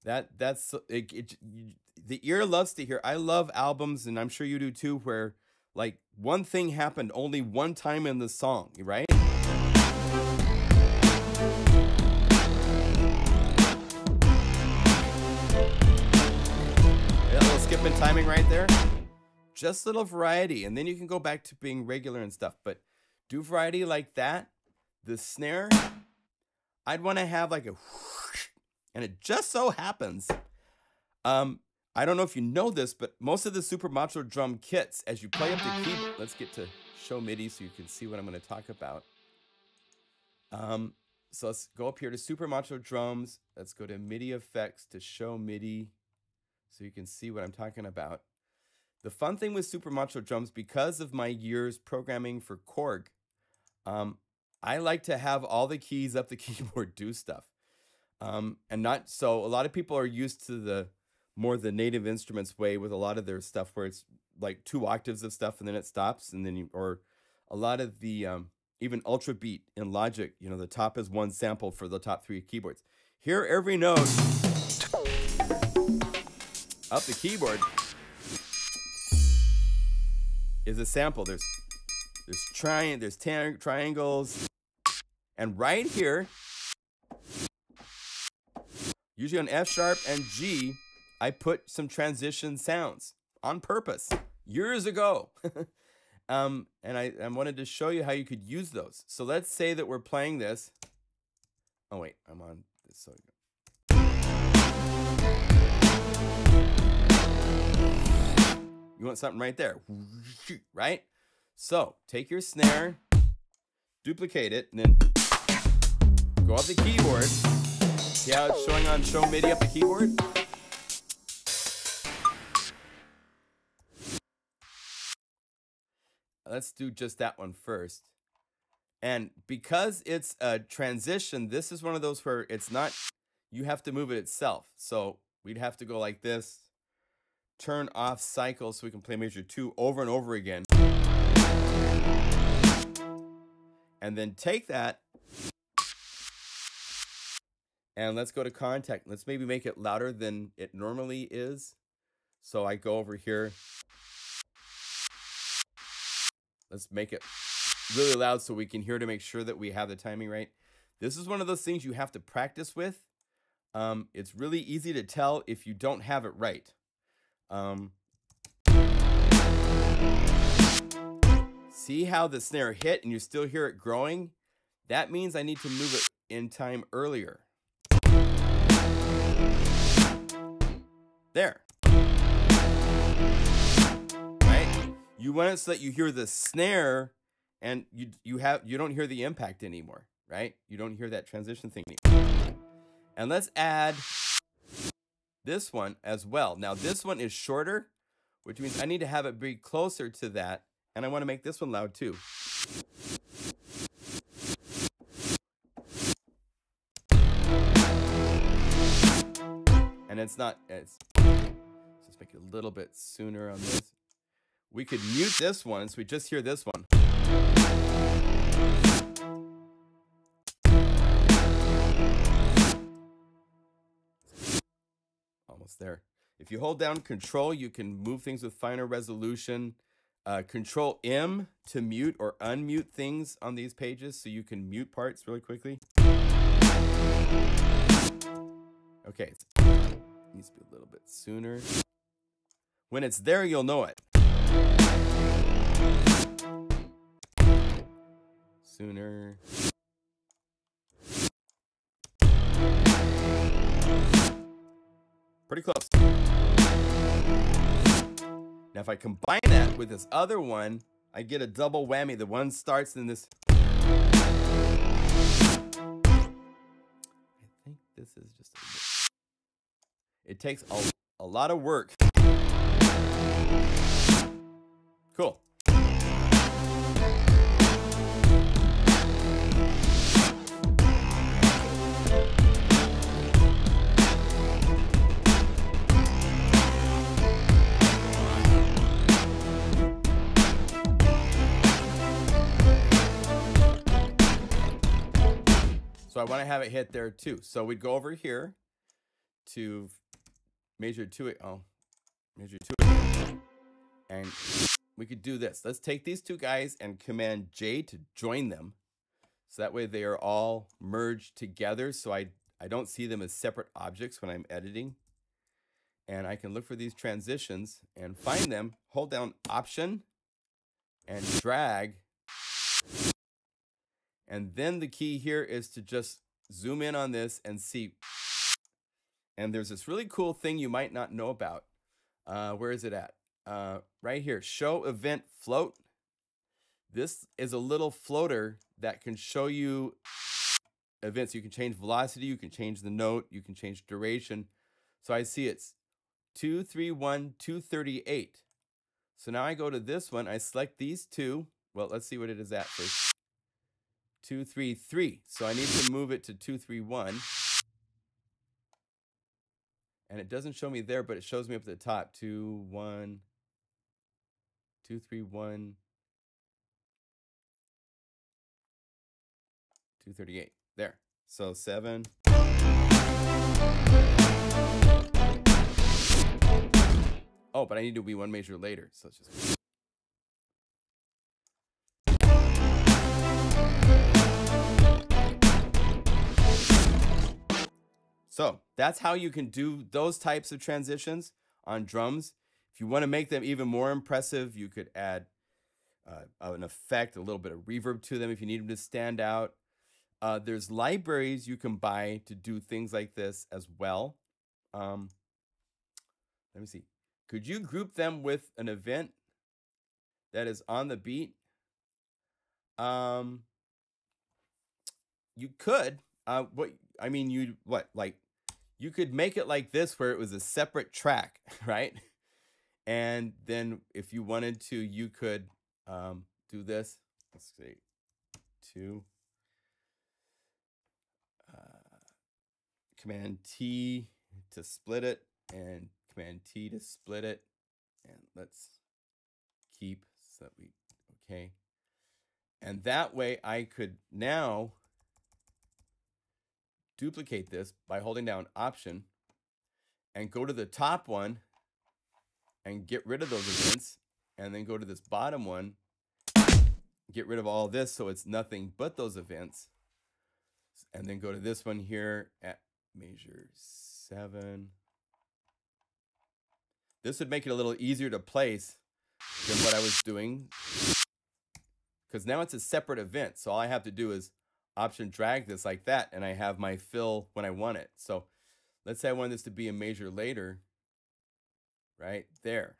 That's the ear loves to hear. I love albums, and I'm sure you do too, where like one thing happened only one time in the song, right? Skipping timing right there. Just little variety, and then you can go back to being regular and stuff, but do variety like that. The snare, I'd want to have like a whoosh, and it just so happens, I don't know if you know this, but most of the Super Macho drum kits, as you play up the keyboard, let's get to show MIDI so you can see what I'm going to talk about. So let's go up here to Super Macho drums. Let's go to MIDI effects to show MIDI, so you can see what I'm talking about. The fun thing with Super Macho drums, because of my years programming for Korg, I like to have all the keys up the keyboard do stuff. And not so a lot of people are used to the native instruments way with a lot of their stuff where it's like 2 octaves of stuff and then it stops, and then or a lot of the even Ultra Beat in Logic, you know, the top is 1 sample for the top 3 keyboards. Here every note up the keyboard is a sample. There's triangles, and right here, usually on F sharp and G, I put some transition sounds on purpose years ago. And I wanted to show you how you could use those. So let's say that we're playing this Oh wait, I'm on this. So you want something right there, right? So take your snare, duplicate it, and then go up the keyboard. See how it's showing on Show MIDI up the keyboard? Let's do just that one first. And because it's a transition, this is one of those where it's not, you have to move it itself. So we'd have to go like this, turn off cycle so we can play measure 2 over and over again. And then take that and let's go to contact. Let's maybe make it louder than it normally is. So I go over here. Let's make it really loud so we can hear to make sure that we have the timing right. This is one of those things you have to practice with. It's really easy to tell if you don't have it right. See how the snare hit and you still hear it growing? That means I need to move it in time earlier. There. Right? You want it so that you hear the snare and you don't hear the impact anymore, right? You don't hear that transition thing anymore. And let's add this one as well. Now this one is shorter, which means I need to have it be closer to that, and I want to make this one loud too. And it's not, let's just make it a little bit sooner on this. We could mute this one, so we just hear this one. Almost there. If you hold down Control, you can move things with finer resolution. Control M to mute or unmute things on these pages, so you can mute parts really quickly. Okay, it needs to be a little bit sooner. When it's there, you'll know it. Sooner. Pretty close. Now if I combine that with this other one, I get a double whammy. The one starts in this. I think this is just a bit. It takes a lot of work. Cool. So I want to have it hit there too. So we'd go over here to measure 2. Oh, measure 2. And we could do this. Let's take these two guys and Command J to join them. So that way they are all merged together. So I don't see them as separate objects when I'm editing. And I can look for these transitions and find them. Hold down Option and drag. And then the key here is to just zoom in on this and see. And there's this really cool thing you might not know about. Where is it at? Right here, Show Event Float. This is a little floater that can show you events. You can change velocity, you can change the note, you can change duration. So I see it's 231, 238. So now I go to this one, I select these two. Well, let's see what it is at first. 233. So I need to move it to 231. And it doesn't show me there, but it shows me up at the top. 231, 238. There. So 7. Oh, but I need to be one measure later. So it's just. So that's how you can do those types of transitions on drums. If you want to make them even more impressive, you could add an effect, a little bit of reverb to them if you need them to stand out. There's libraries you can buy to do things like this as well. Let me see. Could you group them with an event that is on the beat? You could. You could make it like this where it was a separate track, right? And then if you wanted to, you could do this. Let's see, 2. Command T to split it, and Command T to split it. And let's keep so that we, okay. And that way I could now duplicate this by holding down Option and go to the top one and get rid of those events, and then go to this bottom one, get rid of all this so it's nothing but those events, and then go to this one here at measure 7. This would make it a little easier to place than what I was doing, because now it's a separate event. So all I have to do is Option drag this like that, and I have my fill when I want it. So let's say I want this to be a measure later, right there.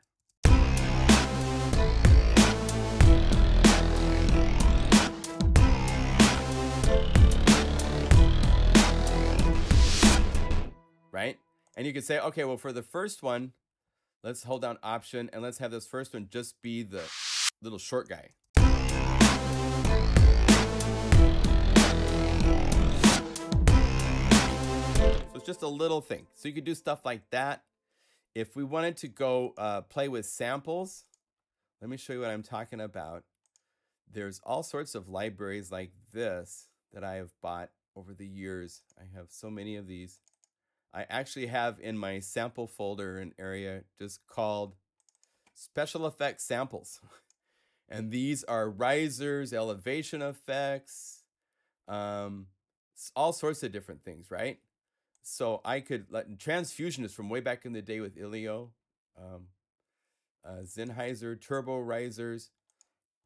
Right? And you could say, okay, well, for the first one, let's hold down Option, and let's have this first one just be the little short guy. So it's just a little thing. So you could do stuff like that. If we wanted to go play with samples, let me show you what I'm talking about. There's all sorts of libraries like this that I have bought over the years. I have so many of these. I actually have in my sample folder an area just called Special Effects Samples. And these are risers, elevation effects, all sorts of different things, right? So I could, transfusion is from way back in the day with Ilio, Sennheiser, turbo risers,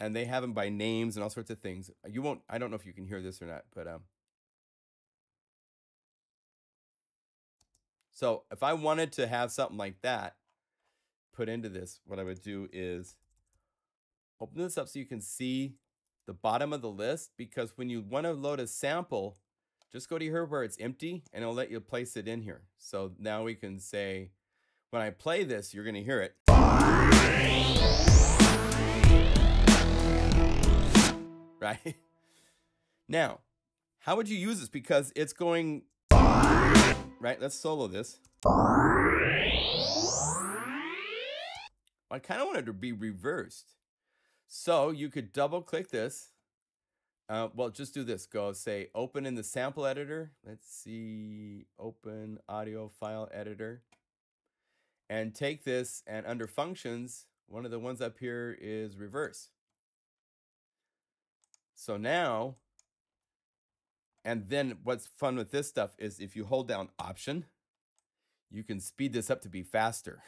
and they have them by names and all sorts of things. You won't, I don't know if you can hear this or not, but so if I wanted to have something like that put into this, what I would do is open this up so you can see the bottom of the list, because when you want to load a sample, just go to here where it's empty and it'll let you place it in here. So now we can say, when I play this, you're going to hear it. Right? Now, how would you use this? Because it's going, right? Let's solo this. I kind of wanted to be reversed. So you could double click this. Well, just do this. Go say open in the sample editor. Let's see, open audio file editor. And take this, and under functions, one of the ones up here is reverse. So now, and then what's fun with this stuff is if you hold down Option, you can speed this up to be faster.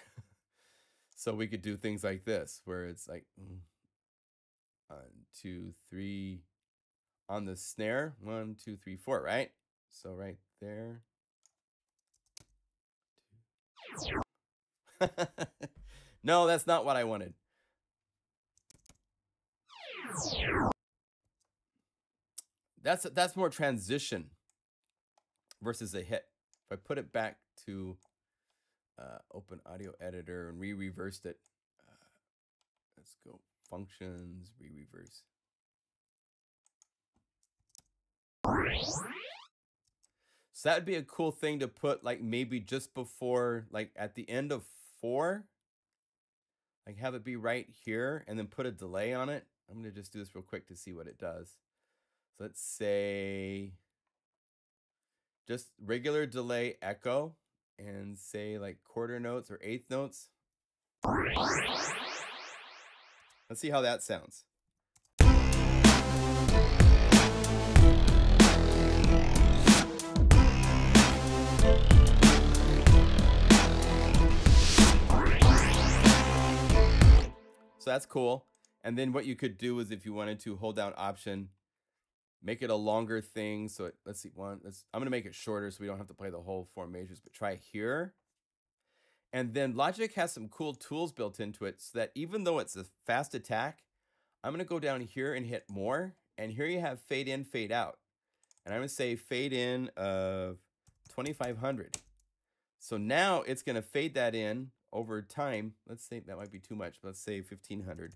So we could do things like this, where it's like 1, 2, 3 on the snare, 1, 2, 3, 4, right? So right there. No, that's not what I wanted. That's more transition versus a hit. If I put it back to open audio editor and reversed it, let's go functions, reverse. So that would be a cool thing to put, like maybe just before, like at the end of 4, like have it be right here and then put a delay on it. I'm going to just do this real quick to see what it does. So let's say just regular delay echo and say like quarter notes or eighth notes. Let's see how that sounds. So that's cool. And then what you could do is if you wanted to hold down Option, make it a longer thing. So let's see, I'm going to make it shorter so we don't have to play the whole 4 measures, but try here. And then Logic has some cool tools built into it so that even though it's a fast attack, I'm going to go down here and hit more. And here you have fade in, fade out. And I'm going to say fade in of 2500. So now it's going to fade that in over time. Let's say that might be too much. Let's say 1500.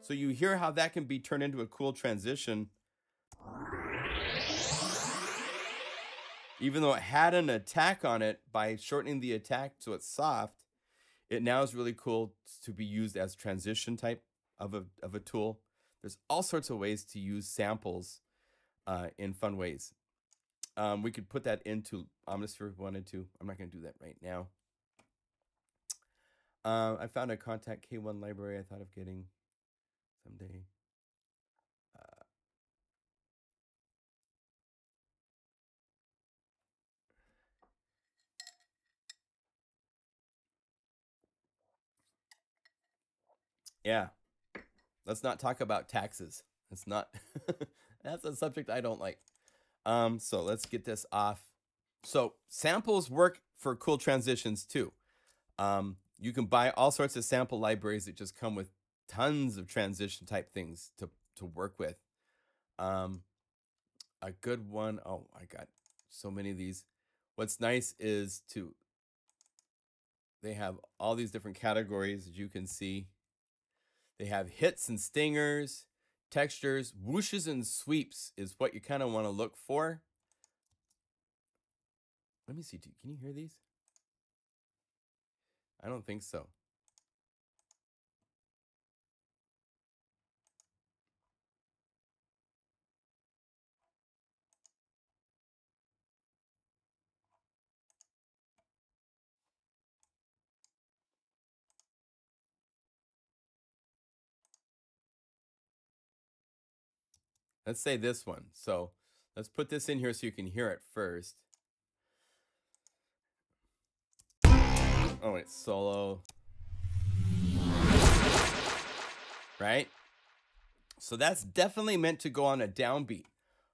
So you hear how that can be turned into a cool transition. Even though it had an attack on it, by shortening the attack so it's soft, it now is really cool to be used as transition type of a tool. There's all sorts of ways to use samples in fun ways. We could put that into Omnisphere if we wanted to. I'm not going to do that right now. I found a Contact K1 library I thought of getting someday. Yeah, let's not talk about taxes. It's not. That's a subject I don't like. So let's get this off. So samples work for cool transitions too. You can buy all sorts of sample libraries that just come with tons of transition type things to work with. A good one, oh, I got so many of these. What's nice is they have all these different categories, as you can see. They have hits and stingers, textures, whooshes and sweeps is what you kind of want to look for. Let me see, can you hear these? I don't think so. Let's say this one. So let's put this in here so you can hear it first. Oh, it's solo. Right? So that's definitely meant to go on a downbeat.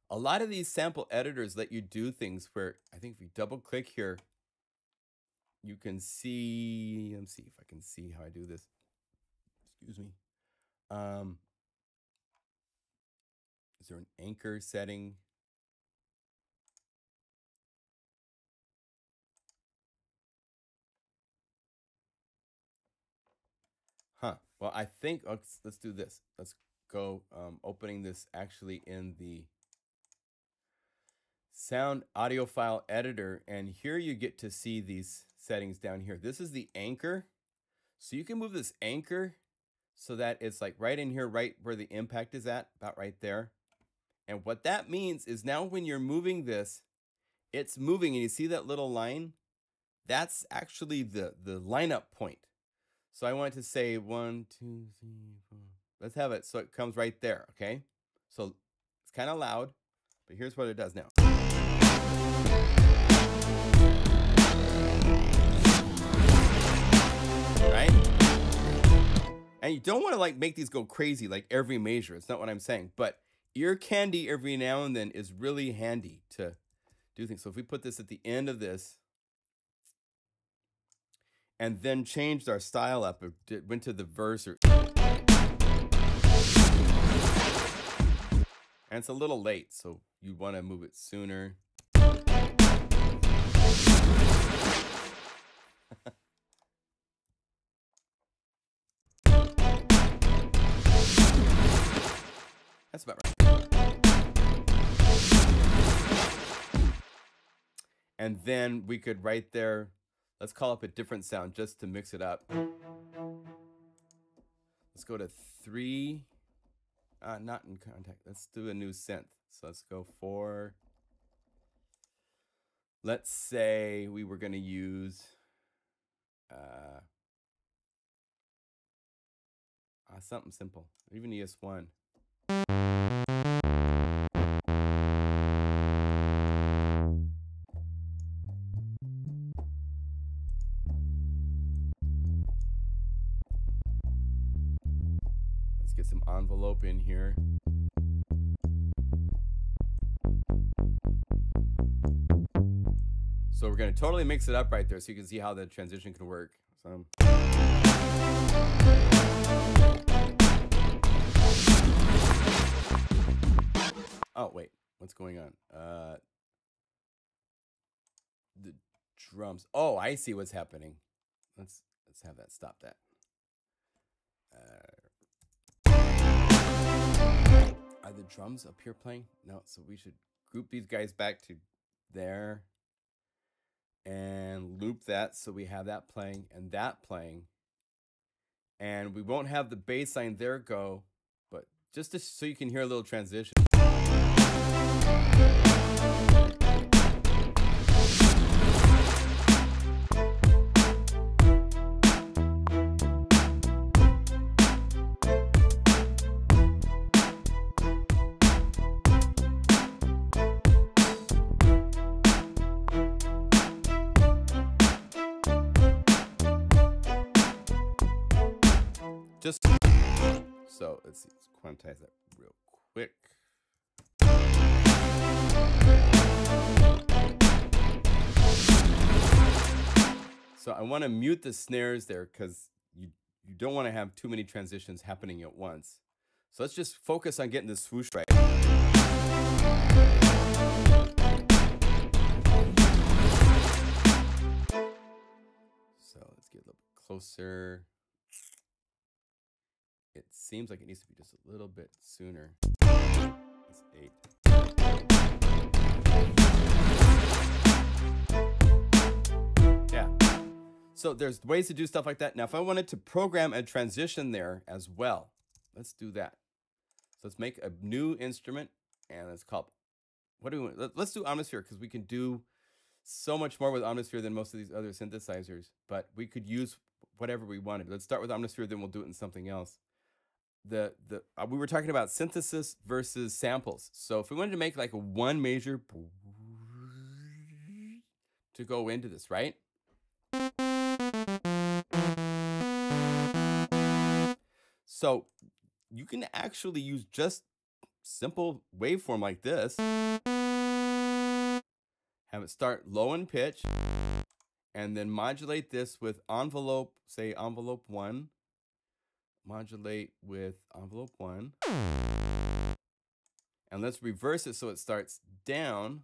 A lot of these sample editors let you do things where, I think if you double click here, you can see, let me see if I can see how I do this. Excuse me. Is there an anchor setting? Huh. Well, I think, let's do this. Let's go opening this actually in the sound audio file editor. And here you get to see these settings down here. This is the anchor. So you can move this anchor so that it's like right in here, right where the impact is at, about right there. And what that means is now when you're moving this, it's moving, and you see that little line? That's actually the lineup point. So I want to say 1, 2, 3, 4. Let's have it so it comes right there, okay? So it's kind of loud, but here's what it does now. Right? And you don't want to like make these go crazy like every measure. It's not what I'm saying, but ear candy every now and then is really handy to do things. So if we put this at the end of this and then changed our style up, or went to the verse, and it's a little late, so you want to move it sooner. That's about right. And then we could right there, let's call up a different sound just to mix it up. Let's go to 3. Not in contact. Let's do a new synth. So let's go for, let's say we were going to use something simple, even ES1. get some envelope in here. So we're going to totally mix it up right there so you can see how the transition can work. So. Oh, wait. What's going on? The drums. Oh, I see what's happening. Let's have that stop that. Are the drums up here playing? No, so we should group these guys back to there and loop that so we have that playing and that playing. And we won't have the bass line there go, but just so you can hear a little transition. Just so let's see, let's quantize that real quick. So I want to mute the snares there because you don't want to have too many transitions happening at once. So let's just focus on getting the swoosh right. So let's get a little bit closer. It seems like it needs to be just a little bit sooner. It's 8. Yeah. So there's ways to do stuff like that. Now, if I wanted to program a transition there as well, let's do that. So let's make a new instrument, and it's called, what do we want? Let's do Omnisphere, because we can do so much more with Omnisphere than most of these other synthesizers, but we could use whatever we wanted. Let's start with Omnisphere, then we'll do it in something else. We were talking about synthesis versus samples. So if we wanted to make like a one major to go into this, right? So you can actually use just simple waveform like this. Have it start low in pitch and then modulate this with envelope, say envelope 1. Modulate with envelope 1. And let's reverse it so it starts down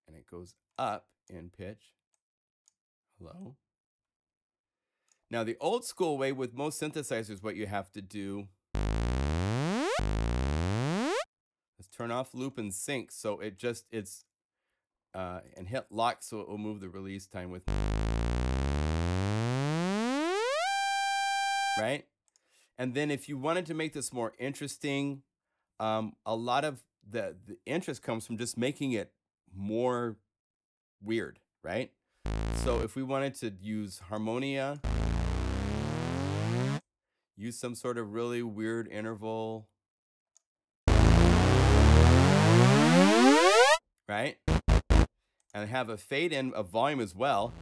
and it goes up in pitch. Hello. Now the old school way with most synthesizers, what you have to do is turn off loop and sync so it's and hit lock so it will move the release time with. Right? And then if you wanted to make this more interesting, a lot of the interest comes from just making it more weird, right? So if we wanted to use harmonia, use some sort of really weird interval, right? And have a fade in of volume as well.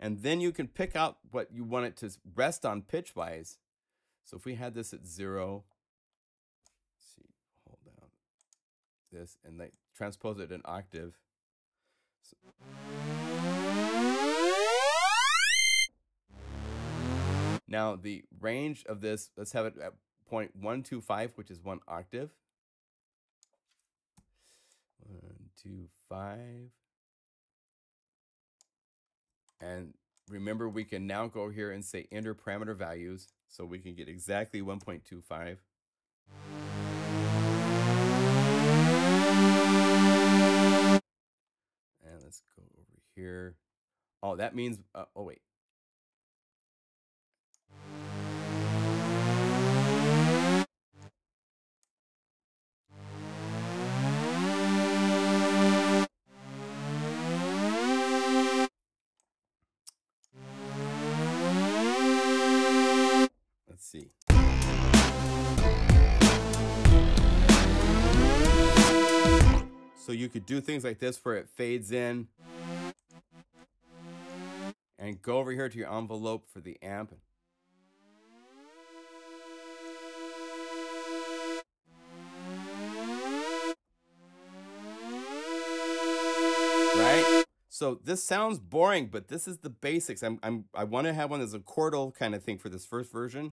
And then you can pick out what you want it to rest on pitch-wise. So if we had this at 0, let's see, hold down this, and like transpose it an octave. So, now the range of this, let's have it at 0.125, which is 1 octave. 125. And remember, we can now go here and say enter parameter values so we can get exactly 1.25. And let's go over here. Oh, that means, oh, wait. See. So you could do things like this where it fades in and and go over here to your envelope for the amp. Right? So this sounds boring, but this is the basics. I want to have one that's a chordal kind of thing for this first version.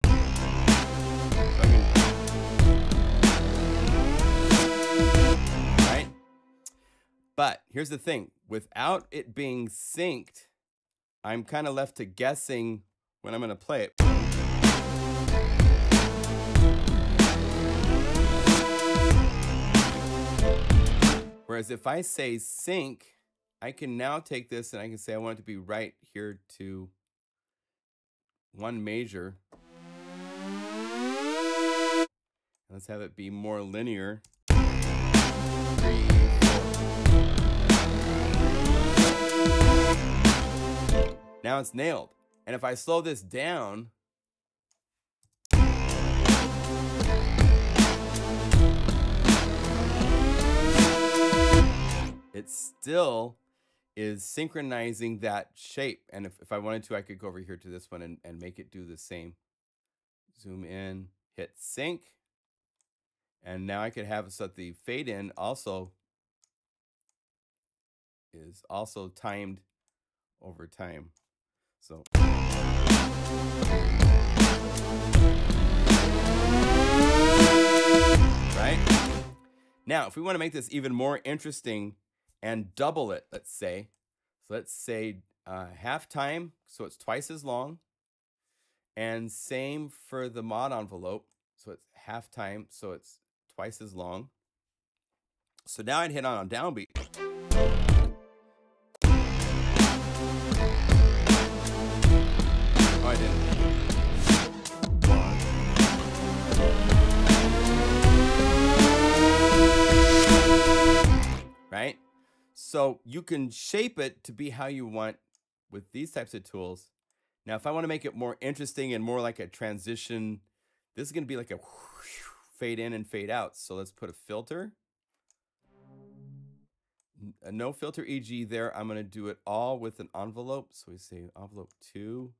Right? But here's the thing. Without it being synced, I'm kind of left to guessing when I'm going to play it. Whereas if I say sync, I can now take this and I can say I want it to be right here to 1 major. Let's have it be more linear. 3, 4. Now it's nailed. And if I slow this down, it still is synchronizing that shape. And if I wanted to, I could go over here to this one and make it do the same. Zoom in, hit sync. And now I could have it so that the fade in also is also timed over time. So. Right? Now, if we want to make this even more interesting, and double it, let's say. So let's say half time, so it's twice as long. And same for the mod envelope. So it's half time, so it's twice as long. So now I'd hit on a downbeat. Oh, I didn't. Right? So you can shape it to be how you want with these types of tools. Now, if I want to make it more interesting and more like a transition, this is going to be like a fade in and fade out. So let's put a filter. A no filter EG there. I'm going to do it all with an envelope. So we say envelope 2.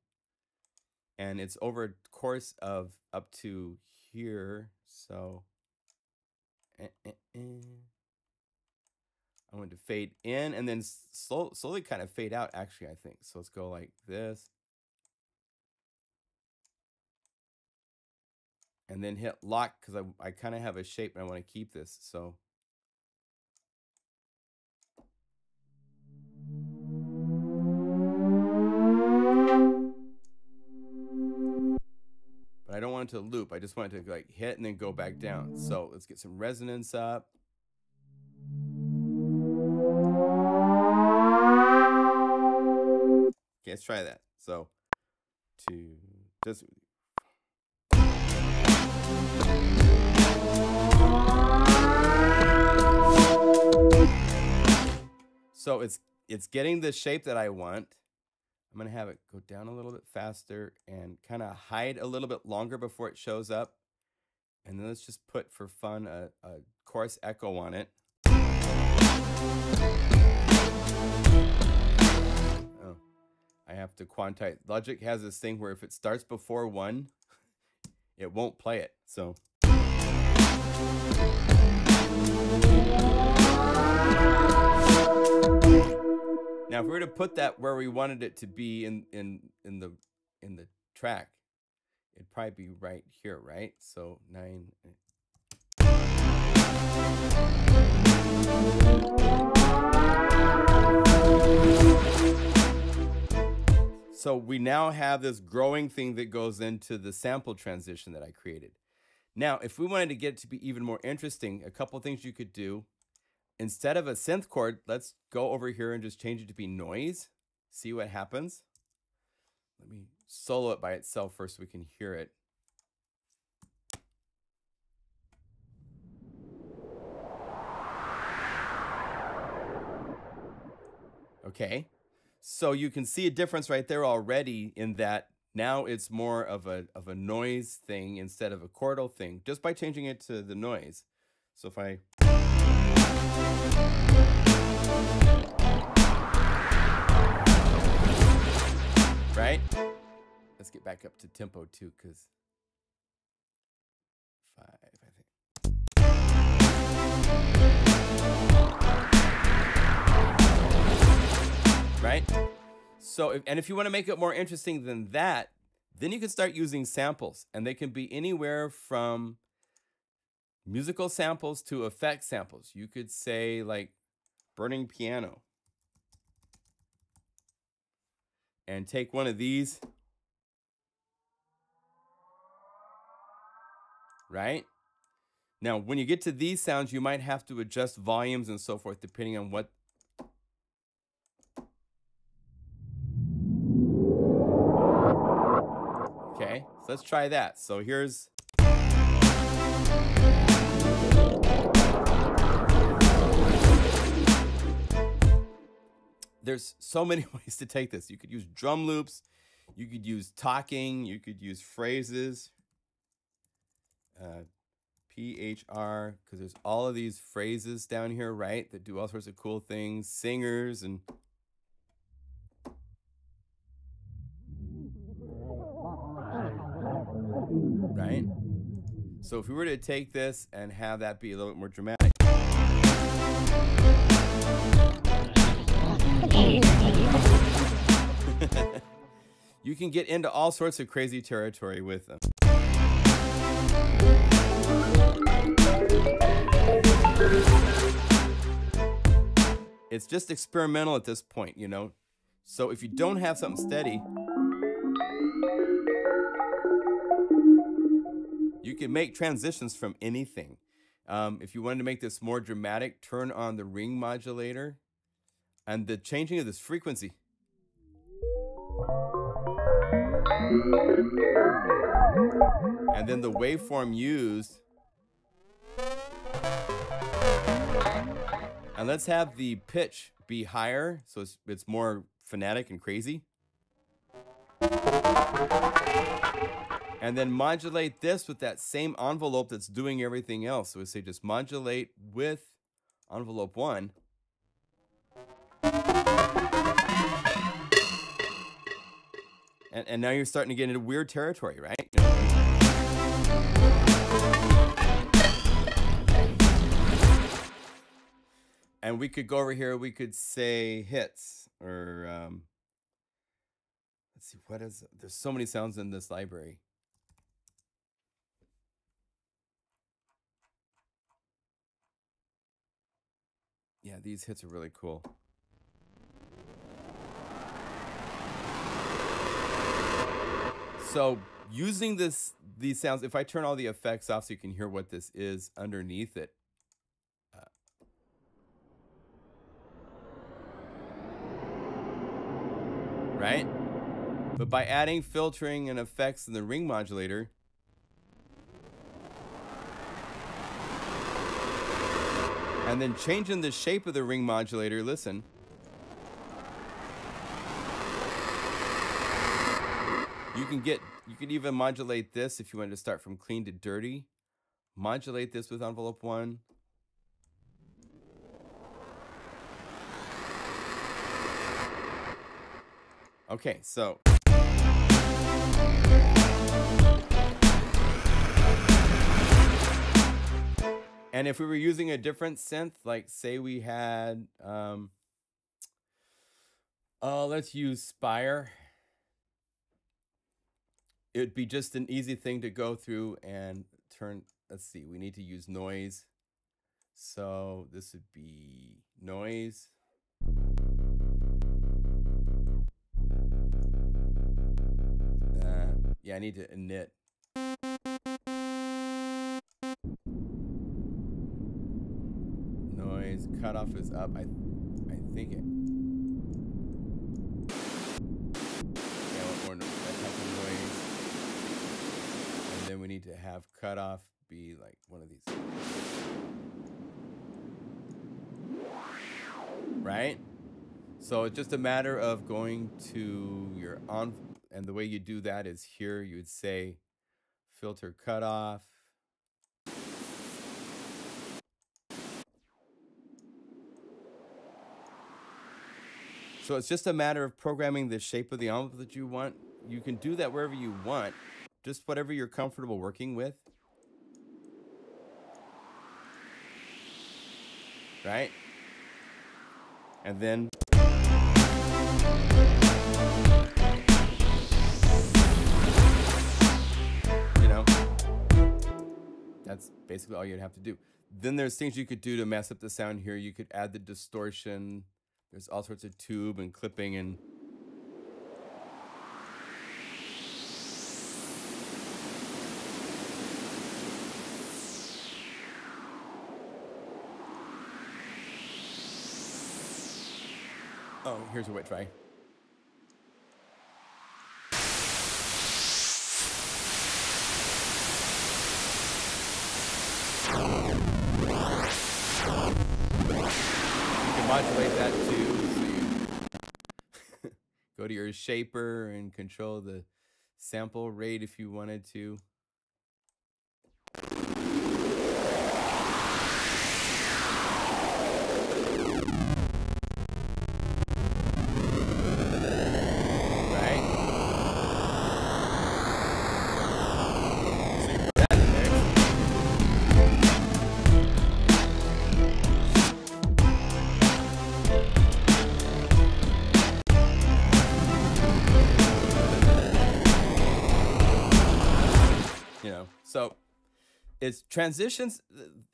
And it's over a course of up to here. So I want to fade in and then slowly kind of fade out, actually, I think. So let's go like this. And then hit lock, because I kind of have a shape and I want to keep this. So. But I don't want it to loop. I just want it to like hit and then go back down. So let's get some resonance up. Okay, let's try that. So, 2, this. So it's getting the shape that I want. I'm gonna have it go down a little bit faster and kind of hide a little bit longer before it shows up. And then let's just put for fun a chorus echo on it. I have to quantize. Logic has this thing where if it starts before 1, it won't play it. So. Now, if we were to put that where we wanted it to be in the track, it'd probably be right here, right? So 9. So we now have this growing thing that goes into the sample transition that I created. Now, if we wanted to get it to be even more interesting, a couple things you could do. Instead of a synth chord, let's go over here and just change it to be noise. See what happens. Let me solo it by itself first so we can hear it. Okay. So you can see a difference right there already in that now it's more of a noise thing instead of a chordal thing, just by changing it to the noise. So if I... get back up to tempo too, because 5, I think. Right? So, if you want to make it more interesting than that, then you can start using samples, and they can be anywhere from musical samples to effect samples. You could say like burning piano, and take one of these, right? Now, when you get to these sounds, you might have to adjust volumes and so forth, depending on what. Okay, so let's try that. So here's. There's so many ways to take this. You could use drum loops, you could use talking, you could use phrases, PHR, because there's all of these phrases down here, right, that do all sorts of cool things, singers, and right? So if we were to take this and have that be a little bit more dramatic. You can get into all sorts of crazy territory with them. It's just experimental at this point, you know? So if you don't have something steady, you can make transitions from anything. If you wanted to make this more dramatic, turn on the ring modulator and the changing of this frequency. And then the waveform used. And let's have the pitch be higher, so it's more phonetic and crazy. And then modulate this with that same envelope that's doing everything else. So we say just modulate with envelope 1. And now you're starting to get into weird territory, right? You know? And we could go over here, we could say hits, or let's see, what is, there's so many sounds in this library. Yeah, these hits are really cool. So using these sounds, if I turn all the effects off so you can hear what this is underneath it. Right? But by adding filtering and effects in the ring modulator, and then changing the shape of the ring modulator, listen. You could even modulate this if you wanted to start from clean to dirty. Modulate this with envelope 1. Okay, so. And if we were using a different synth, like say we had, let's use Spire. It would be just an easy thing to go through and turn, let's see, we need to use noise. So this would be noise. Yeah, I need to init. Noise, cutoff is up. I think it. Yeah, I want more that type of noise. And then we need to have cutoff be like one of these. Right? So it's just a matter of going to your on, and the way you do that is here you would say filter cutoff. So it's just a matter of programming the shape of the envelope that you want. you can do that wherever you want, just whatever you're comfortable working with. Right? And then that's basically all you'd have to do. Then there's things you could do to mess up the sound here. You could add the distortion. There's all sorts of tube and clipping and oh, here's a wet try. Modulate that too. So you go to your shaper and control the sample rate if you wanted to. So it's transitions.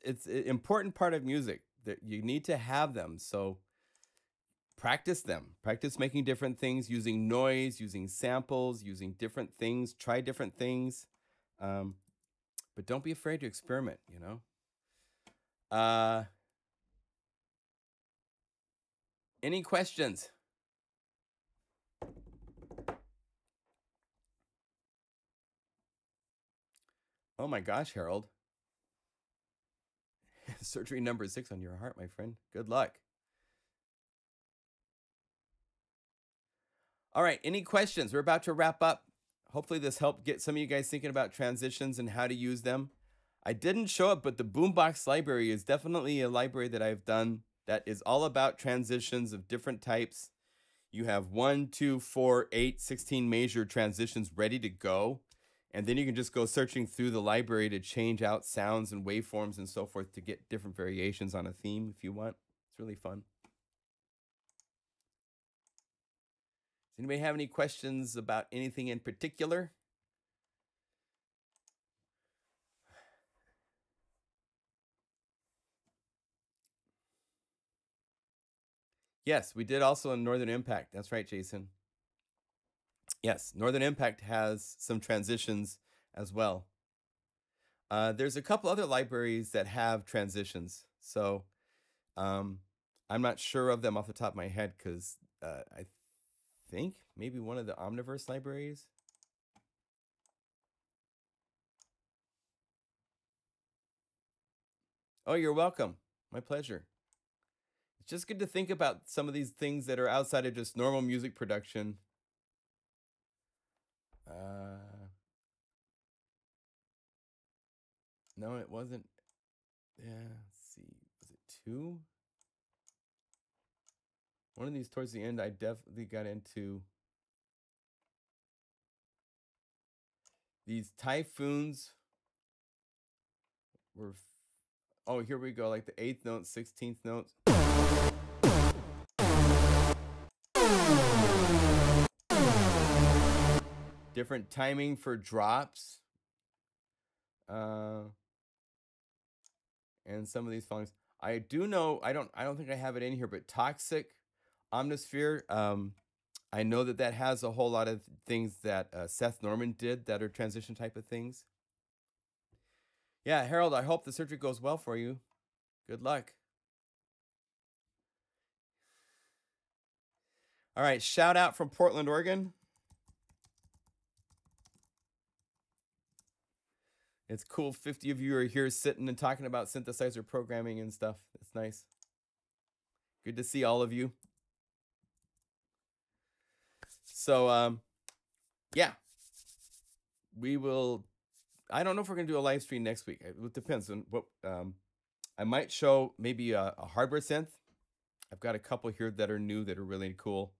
It's an important part of music that you need to have them. So practice them. Practice making different things, using noise, using samples, using different things. Try different things. But don't be afraid to experiment, Any questions? Oh my gosh, Harold. Surgery number 6 on your heart, my friend. Good luck. All right, any questions? We're about to wrap up. Hopefully this helped get some of you guys thinking about transitions and how to use them. I didn't show it, but the Boombox library is definitely a library that I've done that is all about transitions of different types. You have 1, 2, 4, 8, 16 major transitions ready to go. And then you can just go searching through the library to change out sounds and waveforms and so forth to get different variations on a theme if you want. It's really fun. Does anybody have any questions about anything in particular? Yes, we did also in Northern Impact. That's right, Jason. Yes, Northern Impact has some transitions as well. There's a couple other libraries that have transitions. So I'm not sure of them off the top of my head because I think maybe one of the Omniverse libraries. Oh, you're welcome. My pleasure. It's just good to think about some of these things that are outside of just normal music production. No, it wasn't. Yeah, let's see. Was it 2? One of these towards the end, I definitely got into these typhoons. Oh, here we go. Like the 8th note, 16th notes. Different timing for drops. And some of these songs. I do know, I don't think I have it in here, but Toxic, Omnisphere, I know that has a whole lot of things that Seth Norman did that are transition type of things. Yeah, Harold, I hope the surgery goes well for you. Good luck. All right, shout out from Portland, Oregon. It's cool 50 of you are here sitting and talking about synthesizer programming and stuff. It's nice. Good to see all of you. So, yeah. We will... I don't know if we're going to do a live stream next week. It depends on what... I might show maybe a hardware synth. I've got a couple here that are new that are really cool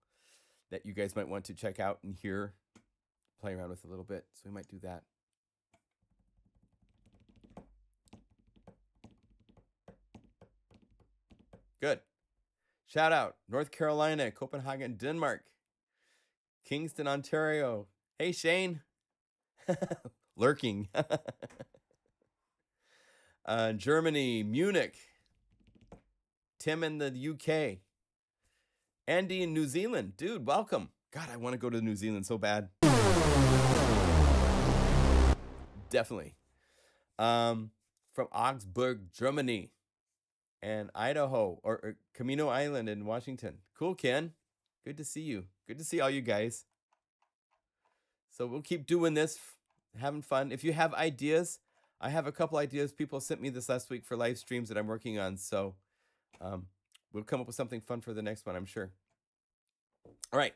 that you guys might want to check out and hear. play around with a little bit. So we might do that. Good. Shout out North Carolina, Copenhagen, Denmark, Kingston, Ontario. Hey, Shane. Lurking. Germany, Munich. Tim in the UK. Andy in New Zealand. Dude, welcome. God, I want to go to New Zealand so bad. Definitely. From Augsburg, Germany. And Idaho, or Camino Island in Washington. Cool, Ken. Good to see you. Good to see all you guys. So we'll keep doing this, having fun. If you have ideas, I have a couple ideas. People sent me this last week for live streams that I'm working on. So we'll come up with something fun for the next one, I'm sure. All right.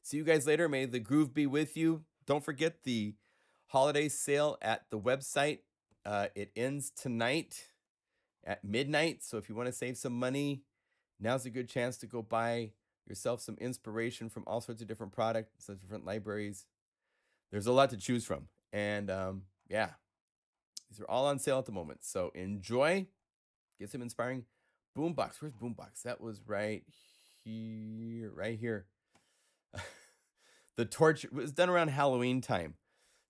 See you guys later. May the groove be with you. Don't forget the holiday sale at the website. It ends tonight at midnight. So if you want to save some money, now's a good chance to go buy yourself some inspiration from all sorts of different products, different libraries. There's a lot to choose from. And yeah, these are all on sale at the moment. So enjoy, get some inspiring. Boombox, where's Boombox? That was right here, right here. The torch was done around Halloween time.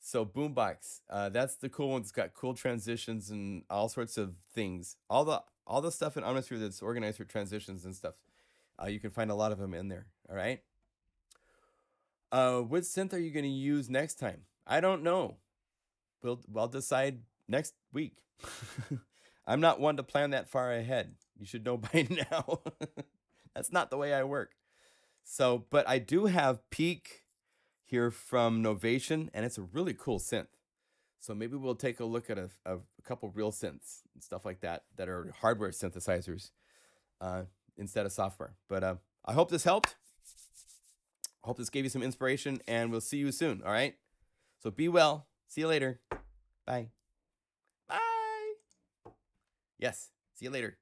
So Boombox, that's the cool one. It's got cool transitions and all sorts of things. All the stuff in Omnisphere that's organized for transitions and stuff. You can find a lot of them in there. All right. What synth are you going to use next time? I don't know. We'll decide next week. I'm not one to plan that far ahead. You should know by now. That's not the way I work. So, but I do have Peak here from Novation, and it's a really cool synth. So maybe we'll take a look at a couple real synths and stuff like that are hardware synthesizers instead of software. But I hope this helped. I hope this gave you some inspiration, and we'll see you soon, all right? So be well. See you later. Bye. Bye. Yes, see you later.